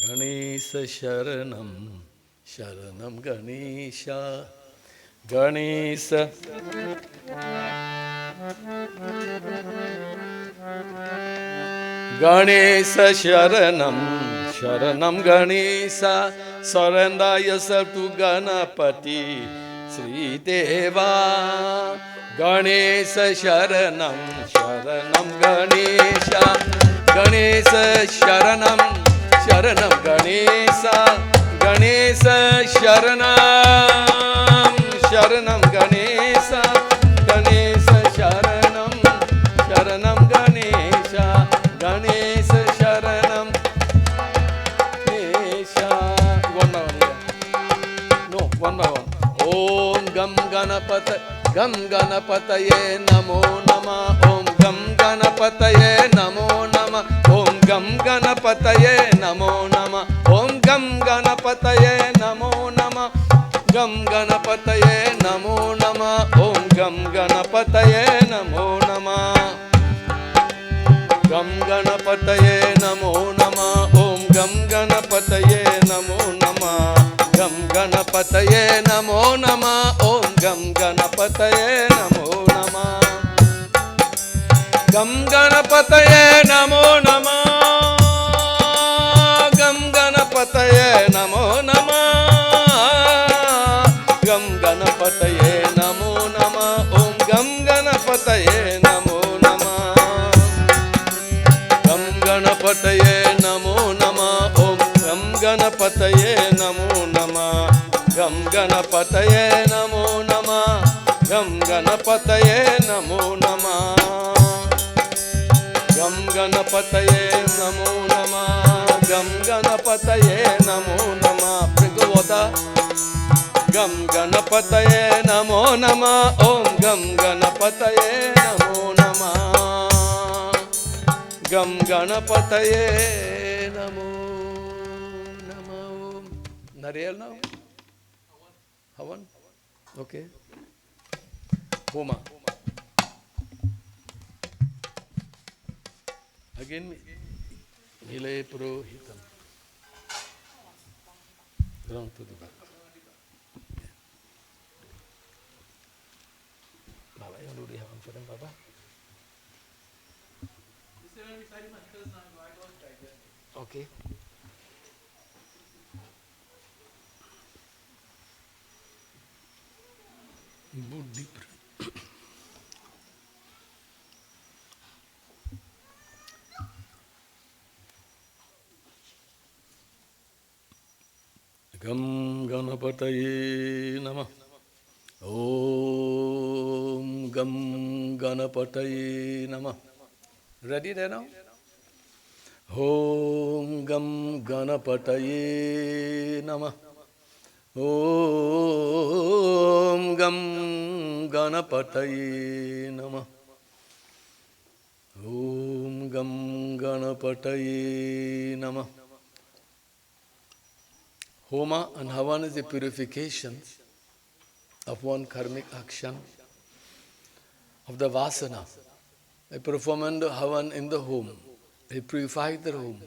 Ganesha Sharanam Sharanam Ganesha Ganesha Ganesha Sharanam Sharanam Ganesha Surrender yourself to Ganapati Sri Deva Ganesha Sharanam Sharanam Ganesha Ganesha Sharanam Sharanam Ganesha Ganesha Sharanam Sharanam Ganesha Ganesha Sharanam Sharanam Ganesha Ganesha Sharanam Ganesha. One by one here. No, one by one. Om Gam Ganapataye Namo Nama. Om Gam Ganapataye Namo Nama. Om Gam Ganapataye Namo Nama. Om Gam Ganapataye Namo Nama. Gam Ganapataye Namo Nama. Om Gam Ganapataye Namo Nama. Gam Ganapataye Namo Nama. Om Gam Ganapataye Namo Nama. Gam Ganapataye Namo Nama. Om Gam Ganapataye Namo Nama. Gam Ganapataye Namo Nama. Gam Ganapataye Namo Nama. Gam Ganapataye Namo Nama. Om Gam Ganapataye Namo Nama. Gam Ganapataye Namo Nama. Om Gam Ganapataye Namo Nama. Gam Ganapataye Namo Nama. Gam Ganapataye Namo Nama. Gam Ganapataye Namo Nama. Gam Ganapataye Namo Nama. Sprinkle water. Gam Ganapataye Namo Nama. Om Gam Ganapataye Namo Nama. Gam Ganapataye Namo Nama. Narayal now? Havan? Okay. Homa. Again, Mile Purohitam. Ground to the back. Baba, you want to do Havan for them, Baba? Okay. Buddhi. Gam Ganapataye Namah. Om Gam Ganapataye Namah. Ready there now? Om Gam Ganapataye Namah. Om Gam Ganapataye Namah. Om Gam Ganapataye Namah. Homa and Havan is the purification of one karmic action of the vasana. They perform the Havan in the home. They purify their home.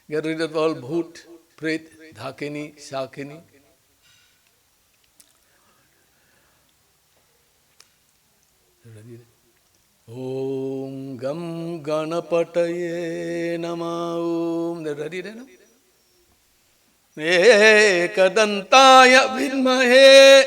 Get rid of all bhut, pret, dhakini, shakini. Om Gam Ganapataye Nama. Om. They're ready there now? Ekadantaya vidmahe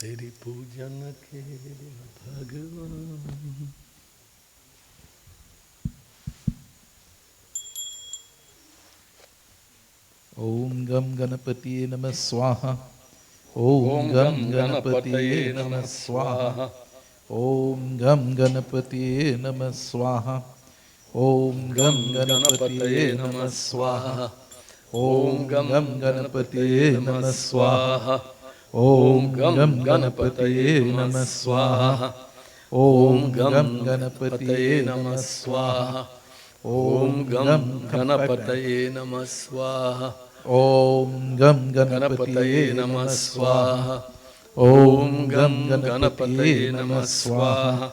तेरी पूजन के भगवान। Om Gam Ganapati Namah Swaha. Om Om Gam Gam Ganapati Ganapataye Namah Namah Swaha. Swaha. Om Gam Ganapati Namah Swaha. Om Gam Gam Ganapati Ganapataye Namah Namah Swaha. Swaha. Om Om Gam Gam Ganapataye Ganapati Namah Namah Swaha. Swaha. Om Om Gam Gam Ganapataye Ganapati Namah Namah Swaha. Swaha. Om Om Gam Gam Ganapataye Ganapati Namah Namah Swaha. Swaha. Om Om Gam, Gam come 5 times. Ganapataye Namah Swaha. Om Gam Ganapataye Ganapati Namah Namah Swaha. Swaha. Om Om Gam Gam Ganapati Ganapataye Namah Namah Swaha. Swaha.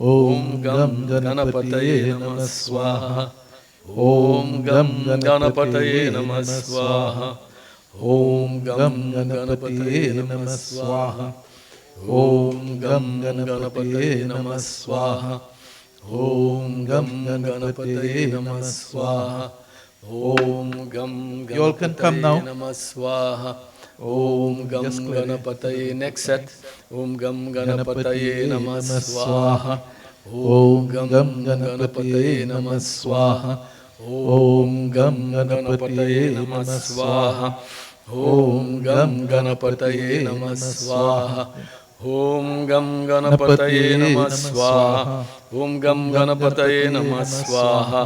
Om Om Gam Gam Ganapataye Ganapati Namah Namah Swaha. Swaha. Om Om Gam Gam Ganapataye Ganapati Namah Namah Swaha. Swaha. Om Om Gam Gam Ganapataye Ganapati Namah Namah Swaha. Swaha. Om Om Gam Gam Ganapataye Ganapati Namah Namah Swaha. Swaha. Om Om Gam Gam Ganapataye Ganapati Namah Namah Swaha. Swaha. Om. Om Gam You all can come Ganapataye now. Namah Swaha. Om Om just Gam clear. Ganapataye. Next set. Om Gam Ganapataye Ganapati Namah Namah Swaha. Swaha. Om Om Gam Gam Ganapati Ganapataye Namah Namah Swaha. Swaha. Om Om Gam Gam Ganapataye Ganapati Namah Namah Swaha. Swaha. Om Om Gam Gam Ganapataye Ganapati Namah Namah Swaha. Swaha. Om Gam Ganapataye Ganapati Namah Namah Swaha. Swaha. Om Om Gam Gam Ganapataye Ganapati Namah Namah Swaha. Swaha.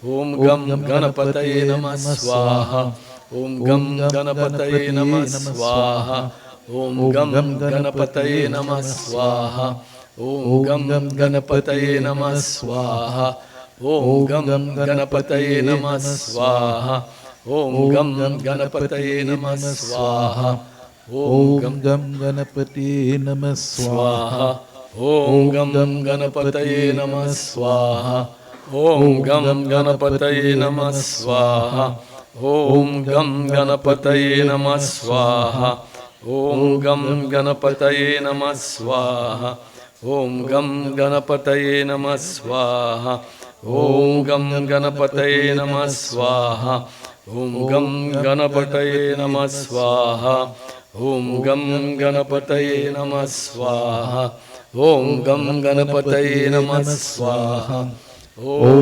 Om Om Gam Gam Ganapataye Ganapati Namah Namah Swaha. Swaha. Om Om Gam Gam Ganapataye Namah Ganapati Namah Swaha. Swaha. Om Om Gam Gam Ganapataye Ganapati Namah Namah Swaha. Swaha. Om Om Gam Gam Ganapataye Ganapati Namah Namah Swaha. Swaha. Om Om Gam Gam Ganapataye Ganapati Namah Namah Swaha. Swaha. Om Om Gam Gam Ganapataye Ganapati Namah Namah Swaha. Swaha. Om Gam Om Gam Ganapati Namah Swaha. Swaha. Om Om Gam Gam Ganapataye Ganapati Namah Namah Swaha. Swaha. Om Om Gam Gam Ganapataye Ganapati Namah Namah Swaha. Swaha. Om Om Gam Gam Ganapataye Ganapati Namah Namah Swaha. Swaha. Om Om Gam Gam Ganapataye Ganapati Namah Namah Swaha. Swaha. Om Om Gam Gam Ganapataye Namah Swaha. Om Om Gam Gam Ganapataye Ganapati Namah Namah Swaha. Swaha. Om Om Gam Gam Ganapataye Ganapati Namah Namah Swaha. Swaha. Om Om Gam Gam Ganapati Ganapataye Namah Namah Swaha. Swaha. Om Om Gam Gam Ganapataye Ganapati Namah Namah Swaha. Swaha. Om Om Gam Gam Ganapataye Ganapati Namah Namah Swaha. Swaha. Om Om Gam Gam Ganapataye Ganapati Namah Namah Swaha. Swaha. Om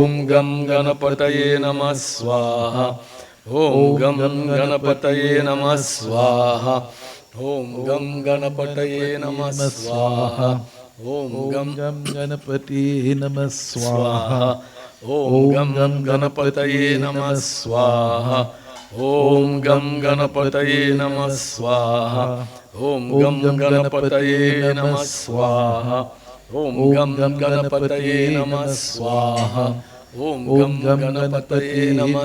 Gam Om Gam Ganapataye Ganapati Namah Namah Swaha. Swaha. Om Om Gam Gam Ganapati Namah Swaha. Swaha. Om Om Gam Gam Ganapataye Ganapati Namah Namah Swaha. Swaha. Om Om Gam Gam Ganapataye Ganapati Namah Namah Swaha. Swaha. Om Om Gam Gam Ganapati Ganapataye Namah Namah Swaha. Swaha. Om Om Gam Gam Ganapataye Ganapati Namah Namah Swaha. Swaha. Om Om Gam Gam Ganapataye Ganapati Namah Namah Swaha. Swaha. Om Om Gam Gam Ganapataye Ganapati Namah Namah Swaha. Swaha. Om Om Gam Gam Ganapati Namah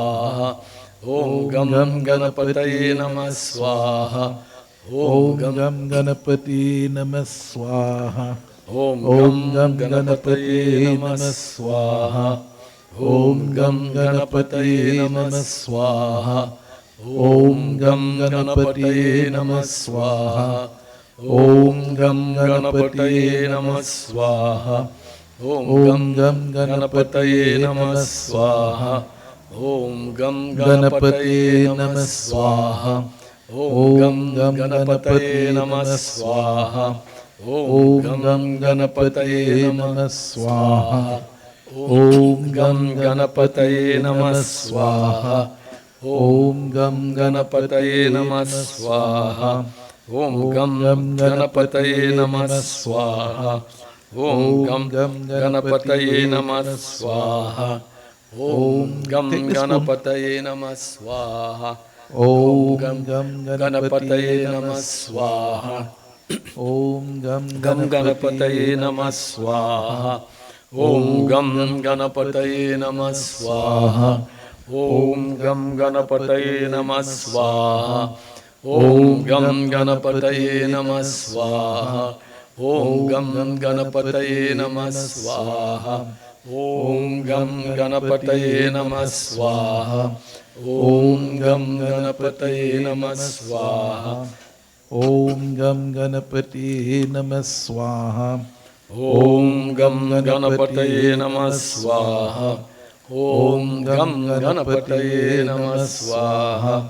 Swaha. Om Om Gam Gam Ganapataye Ganapati Namah Namah Swaha. Swaha. Om Om Gam Gam Ganapataye Ganapati Namah Namah Swaha. Swaha. Om Om Gam Gam Ganapati Ganapataye Namah Namah Swaha. Swaha. Om Om Gam Gam Ganapati Ganapataye Namah Namah Swaha. Swaha. Om Om Gam Gam Ganapataye Ganapati Namah Namah Swaha. Swaha. Om Gam Ganapataye Ganapati Namah Namah Swaha. Swaha. Om Om Gam Gam Ganapataye Ganapati Namah Namah Swaha. Swaha. Om Om Gam Gam Ganapataye Ganapati Namah Namah Swaha. Swaha. Om Om Gam Gam Ganapataye Ganapati Namah Namah Swaha. Swaha. Om Om Gam Gam Ganapataye Ganapati Namah Namah Swaha. Swaha. Om Om Gam Gam Ganapataye Ganapati Namah Namah Swaha. Swaha. Om Om Gam Gam Ganapataye Ganapati Namah Namah Swaha. Swaha. Om Om, take Gam the spoon. Ganapataye Namah Swaha. Om Om Gam Gam Ganapati Ganapataye Namah Namah Swaha. Swaha. Om Gam Gam Ganapati Ganapataye Namah Namah Swaha. Swaha. Om Om Gam Gam Ganapataye Ganapati Namah Namah Swaha. Swaha. Om Om Gam Gam Ganapataye Ganapati Namah Namah Swaha. Swaha. Om Om Gam Gam Ganapataye Ganapati Namah Namah Swaha. Swaha. Om Om Gam Gam Ganapataye Ganapati Namah Namah Swaha. Swaha. Om Om Gam Gam Ganapataye Ganapati Namah Namah Swaha. Swaha. Om Om Gam Gam Ganapataye Ganapati Namah Namah Swaha. Swaha. Om Gam Ganapati Namah Swaha. Om Om Gam Gam Ganapataye Ganapati Namah Namah Swaha. Swaha. Om Om Gam Gam Ganapataye Ganapati Namah Namah Swaha. Swaha.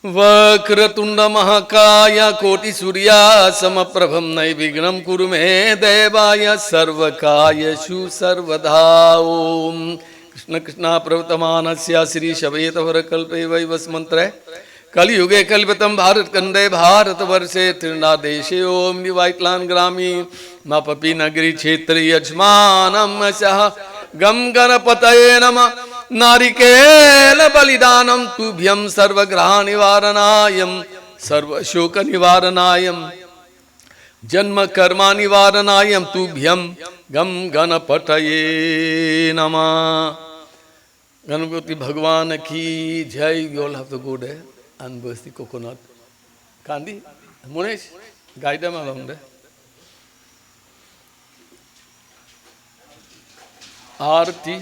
Vakratunda महाकाय कोटि सूर्या समप्रभम नैर्विघ्नं कुरु मे देवाय सर्वकायेषु सर्वदा ओम कृष्ण कृष्ण प्रवर्तमानस्य श्री शबेतवरकल्पे वैवस्मन्त्रे कलियुगे कल्पितं भारतखण्डे भारतवर्षे त्रिनादेशे ओम निवाइट्लान ग्रामी मापपी नगरी क्षेत्र यजमानं सह गम गणपतये नमः नारिकेल बलिदानम तुभ्यं सर्वग्रह निवारणायम सर्वशोक निवारणायम जन्म कर्मा निवारणायम तुभ्यं गम गणपतये नमः। गणपति भगवान की जय। You all have to go there and burst the coconut. Kandi, Munesh, guide them along there. Aarti.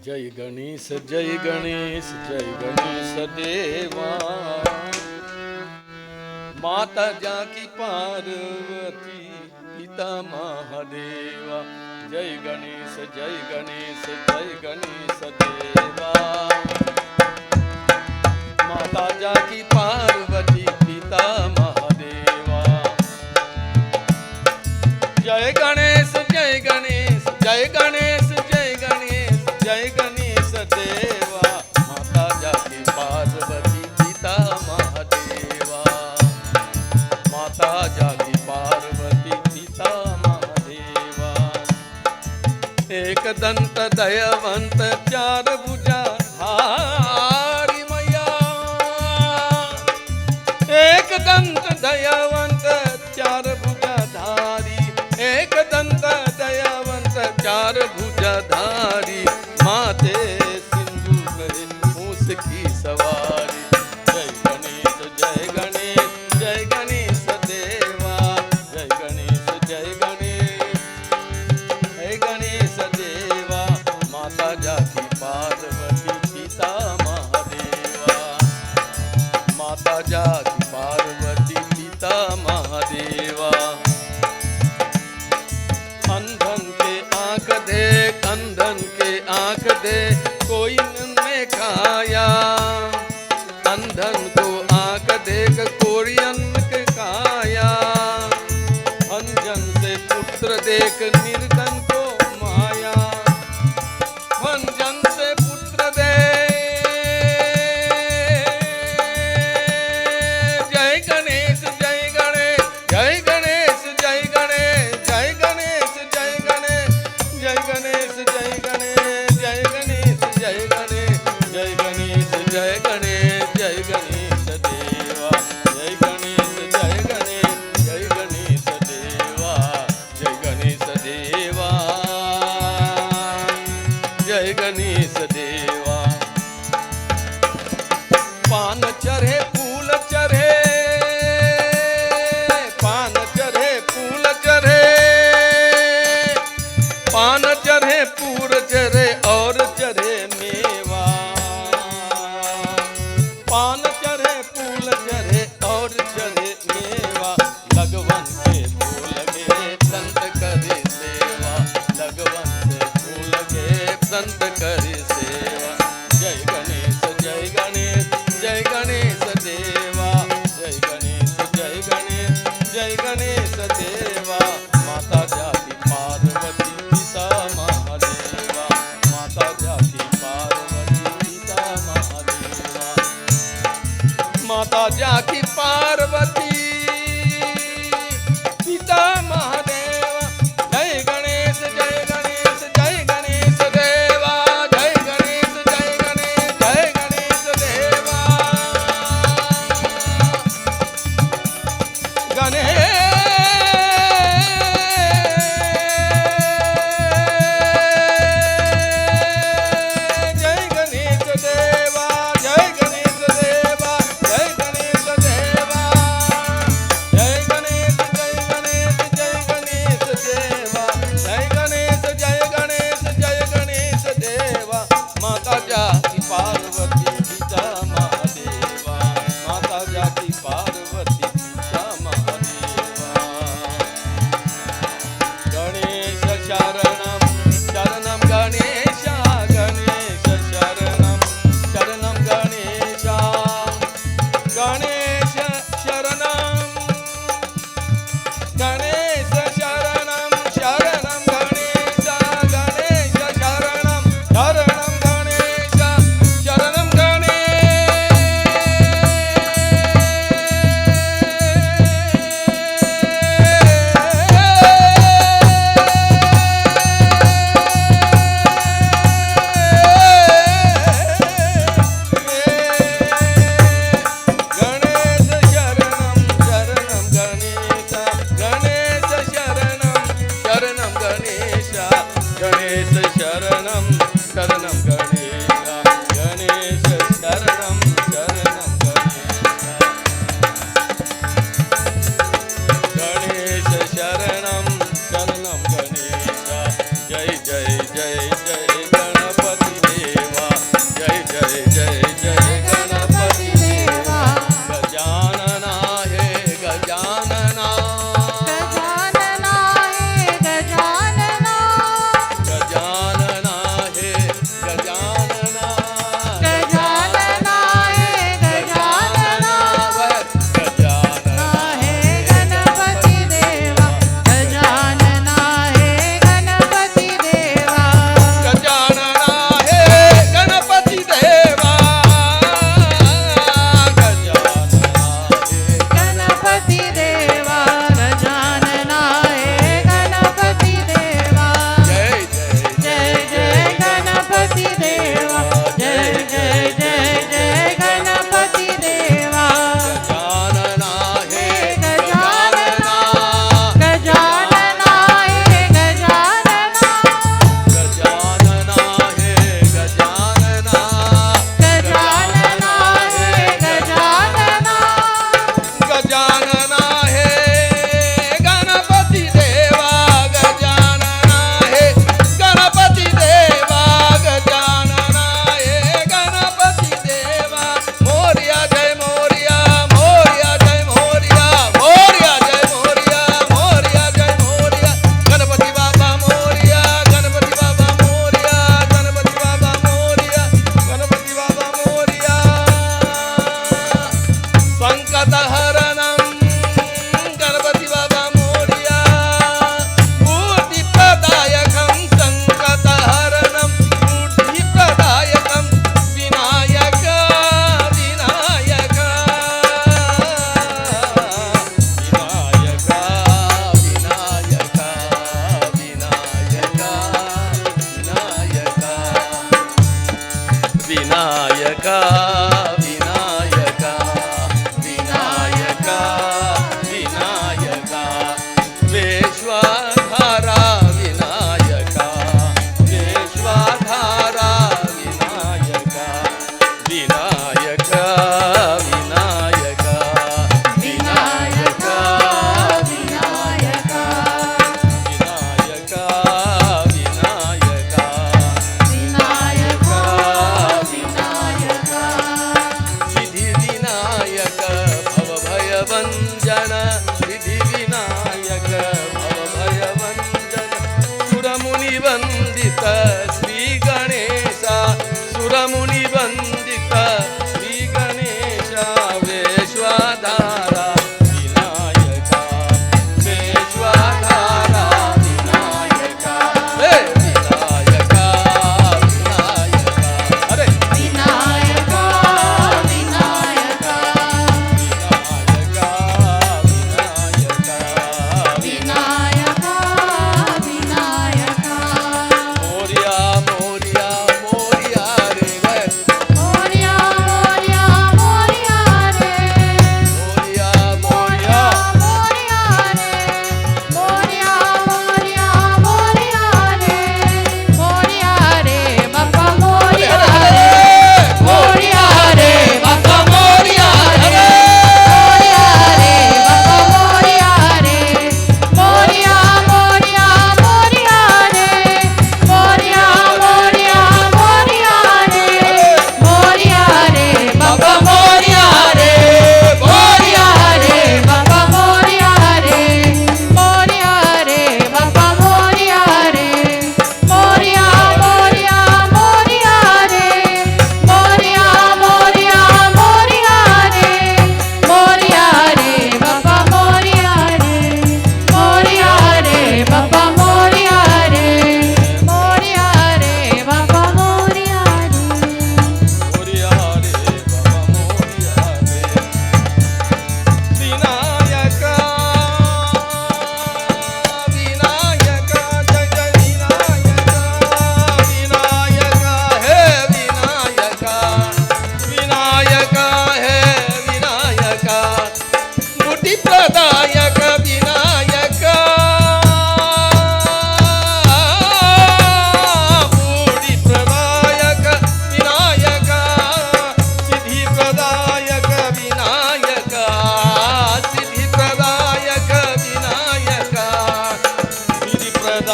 जय गणेश जय गणेश जय गणेश देवा माता जाकी पार्वती पिता महादेवा जय गणेश जय गणेश जय गणेश देवा माता जाकी पार्वती पिता महादेवा जय गणेश जय गणेश जय गणेश जय गणेश जय गणेश देवा माता जाकी पार्वती पिता महादेवा माता जाकी पार्वती पिता महादेवा एक दंत दयावंत चार भुजा धारी मैया एक दंत दयावंत चार भुजा धारी एक दंत दयावंत चार भुजा धारी माते सिंधु करे मूस की सवारी जय गणेश जय गणेश जय गणेश देवा जय गणेश जय गणेश जय गणेश देवा माता जाकी पार्वती पिता महादेवा माता जाकी पार्वती पिता महादेवा अंधन के आंख देख अंधन के आंख दे कोई में खाया अंधन को आंख देख कोई अन्न के खाया अंजन से पुत्र देख निर्धन को माया अंजन से पुत्र दे जय गणेश जय गणेश जय गणेश जय गणेश जय गणेश जय गणेश जय गणेश जय गणेश जय गणेश जय गणेश जय गणेश जय गणेश जय गणेश देवा जय गणेश जय गणेश जय गणेश देवा जय गणेश देवा जय गणेश देवा पान चढ़े फूल चढ़े पान चढ़े फूल चढ़े पान चढ़े पूर चढ़े और चढ़े मेवा पान चढ़े फूल चढ़े और चढ़े मेवा लगवन से फूल लगे संत करे सेवा लगवन से फूल लगे संत करे सेवा जय गणेश जय गणेश जय गणेश देवा जय गणेश जय गणेश जय गणेश देवा माता जाकी पार्वती पिता महादेवा माता जाकी पार्वती पिता महादेवा माता जाकी पार्वती पिता महादेवा जय गणेश जय गणेश जय गणेश देवा जय गणेश जय गणेश जय गणेश देवा गणेश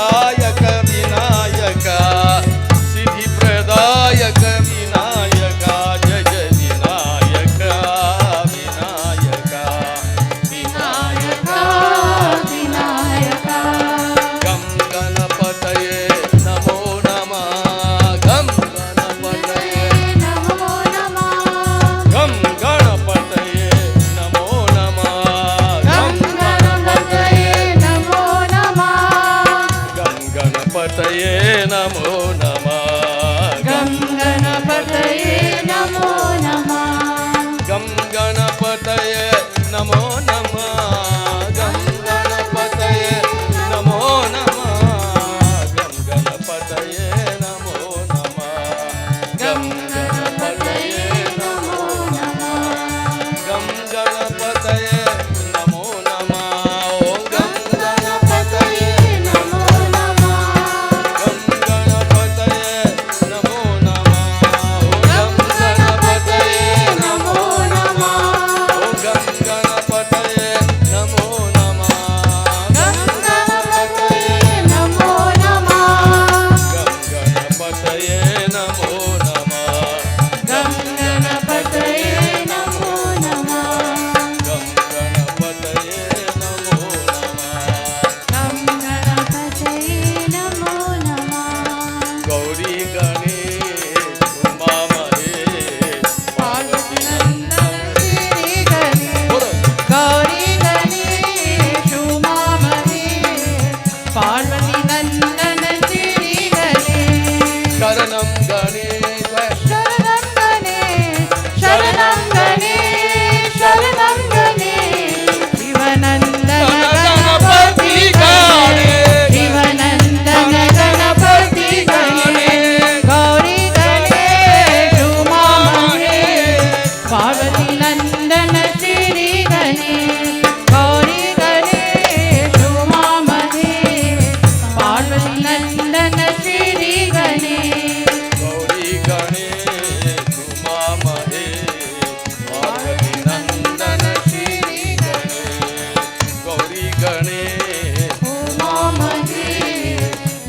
प्रदायक विनायक सिद्धि प्रदायक विनायक जय जय विनायक विनायक विनायक विनायक गम गणपतये नमो नमः गम गणपतये नमो नमः गम गणपतये नमो नमः गं गणपतये नमो नमः गम गणपतये नमो नमः गं गणपतये नमो नमः गम गणपतये नमो नमः गम गणपतये नमो नमः गम गणपतये नमो नमः गं गणपतये नमो नमः गम गणपतये नमो नमः ओम गम गणपतये नमो नमः गम गणपतये नमो नमः गं गणपतये नमो नमः ओम गम गणपतये नमो नमः गं गणपतये नमो नमः गम गणपतये नमो नमः गं गणपतये नमो नमः गम गणपतये नमो नमः गं गणपतये नमो नमः गौरी गणेश उमा महेश पार्वती नंदन श्री गणेश बोलो गौरी गणेश उमा महेश पार्वती नंदन श्री गणेश शरणं गणेश शरणं गणेश शरणं गणेश शरणं गणेश शिवनंदन गणपति गणेश शिवनंदन गणपति गणेश गौरी गणेश उमा महेश पार्वती नंदन श्री गणेश गौरी गणेश उमा महेश पार्वती नंदन श्री गणेश गौरी गणेश उमा महेश पार्वती नंदन श्री गणेश गौरी गणेश उमा महेश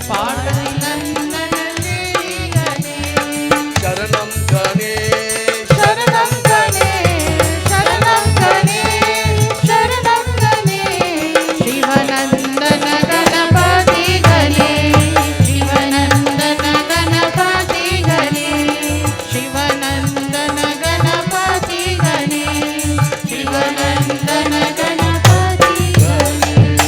पार्वती नंदन श्री गणेश शरणं गणेश शरणं गणेश शरणं गणेश शरणं Ganesh Shivnandan Ganpati Ganesh Shivnandan Ganpati Ganesh Shivnandan Ganpati Ganesh Shivnandan Ganpati Ganesh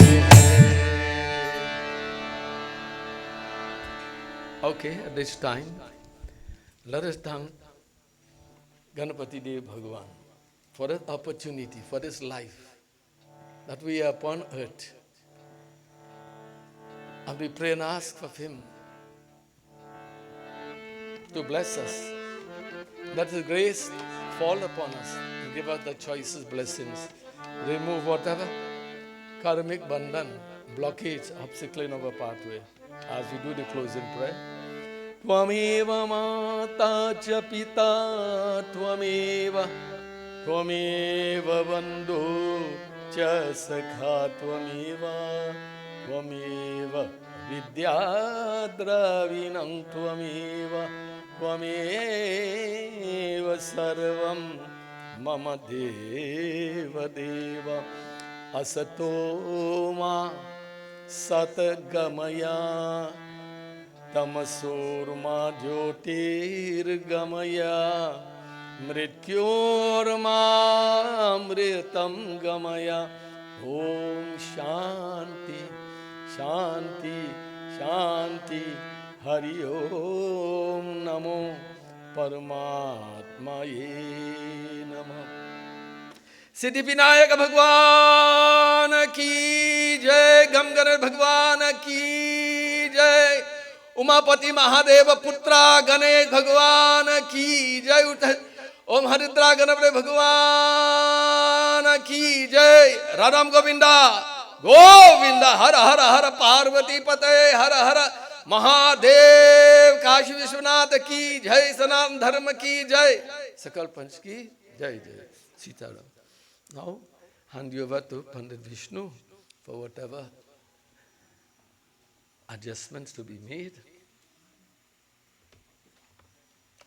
Okay, at this time, let us thank Ganapati Dev Bhagavan for this opportunity, for this life that we are upon earth. And we pray and ask of Him to bless us. Let His grace fall upon us and give us the choicest blessings. Remove whatever karmic bandhan, blockage, obstacle in our pathway as we do the closing prayer. Tvameva mata cha pita tvameva tvameva bandhu cha sakha tvameva tvameva vidya dravinam tvameva tvameva sarvam mama deva deva asato ma satgamaya तमसोर्मा ज्योतिर्गमया मृत्योर्मामृतं गमया Om Shanti शांति शांति हरि ओम नमो परमात्माये नमः। सिद्धि विनायक भगवान की जय, गम गणेश भगवान की जय, उमापति महादेव पुत्रा गणेश भगवान की जय। ओम हरिद्रा गणपति भगवान की जय। राम गोविंदा गोविंदा, हर हर हर पार्वती पते, हर हर महादेव, काशी विश्वनाथ की जय, सनातन धर्म की जय, सकल पंच की जय जय Sitaram. Now hand you over to Pandit Vishnu for whatever adjustments to be made,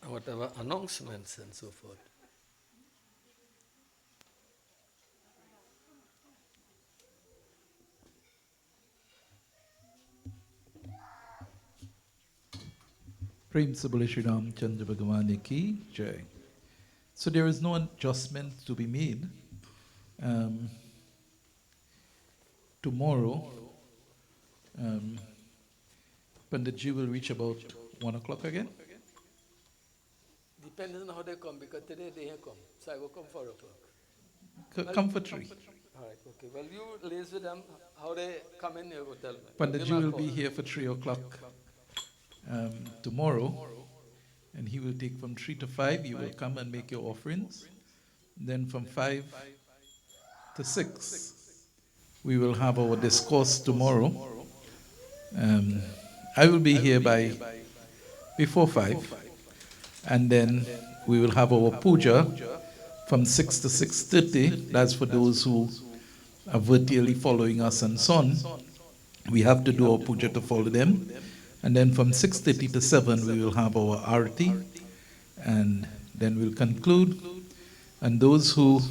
whatever announcements and so forth. Prem se bole Shri Ram Chandra Bhagwan ki jai. So there is no adjustment to be made. Tomorrow, Panditji will reach about 1 o'clock again. Depends on how they come, because today they ain't come. So I will come 4 o'clock. Come for 3. All right, okay. Well, you liaise with them. How they come in, you will tell me. Panditji will be here for 3 o'clock tomorrow, and he will take from 3 to 5. You will come and make your offerings. Then from 5 to 6, we will have our discourse tomorrow. I will be here by before 5, and then we will have our puja from 6 to 6:30. That's for those who are virtually following us and so on. We have to do our puja to follow them. And then from 6:30 to 7, we will have our arati, and then we'll conclude. And those who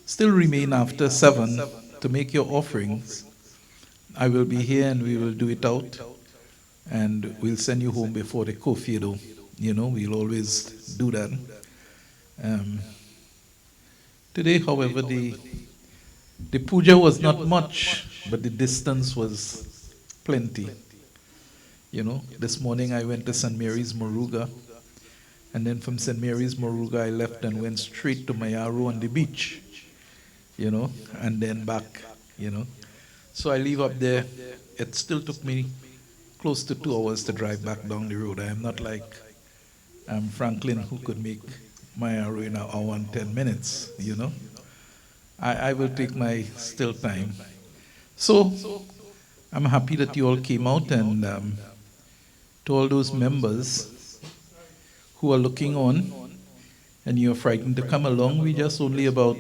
still remain after 7 to make your offerings, I will be here and we will do it out, and we'll send you home before the coffee though. You know, we'll always do that. Today, however, the puja was not much, but the distance was plenty. You know, this morning I went to St. Mary's Moruga, and then from St. Mary's Moruga I left and went straight to Mayaro on the beach, you know, and then back, you know. So I leave up there. It still took me close to 2 hours to drive back down the road. I am not like Franklin, who could make Mayaro in an hour and 10 minutes, you know. I will take my still time. So I'm happy that you all came out, and to all those members who are looking on and you're frightened to come along, we just only about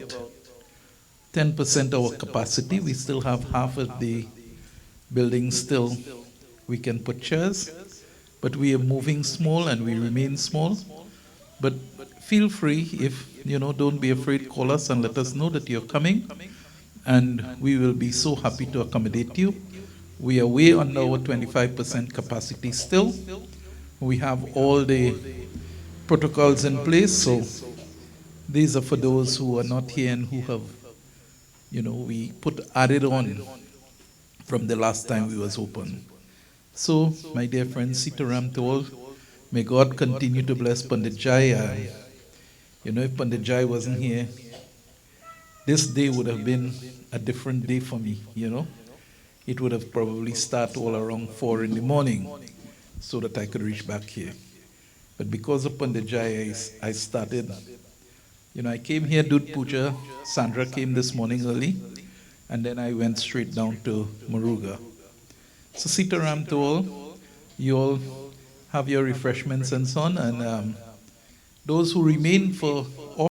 10% our capacity. We still have half of the building still. We can put chairs, but we are moving small and we remain small. But feel free, if you know, don't be afraid, call us and let us know that you're coming, and we will be so happy to accommodate you. We are way under our 25% capacity still. We have all the protocols in place, so these are for those who are not here and who have, you know, we added on from the last time we was open. So, my dear friends, Sitaram to all, may God continue to bless Pandit Jai. You know, if Pandit Jai wasn't here, this day would have been a different day for me, you know. It would have probably started all around 4 in the morning so that I could reach back here. But because of Pandit Jai, I started, you know, I came here, did puja. Sandra came this morning early, and then I went straight down to Moruga. So Sitaram to all, you all have your refreshments and so on, and those who remain for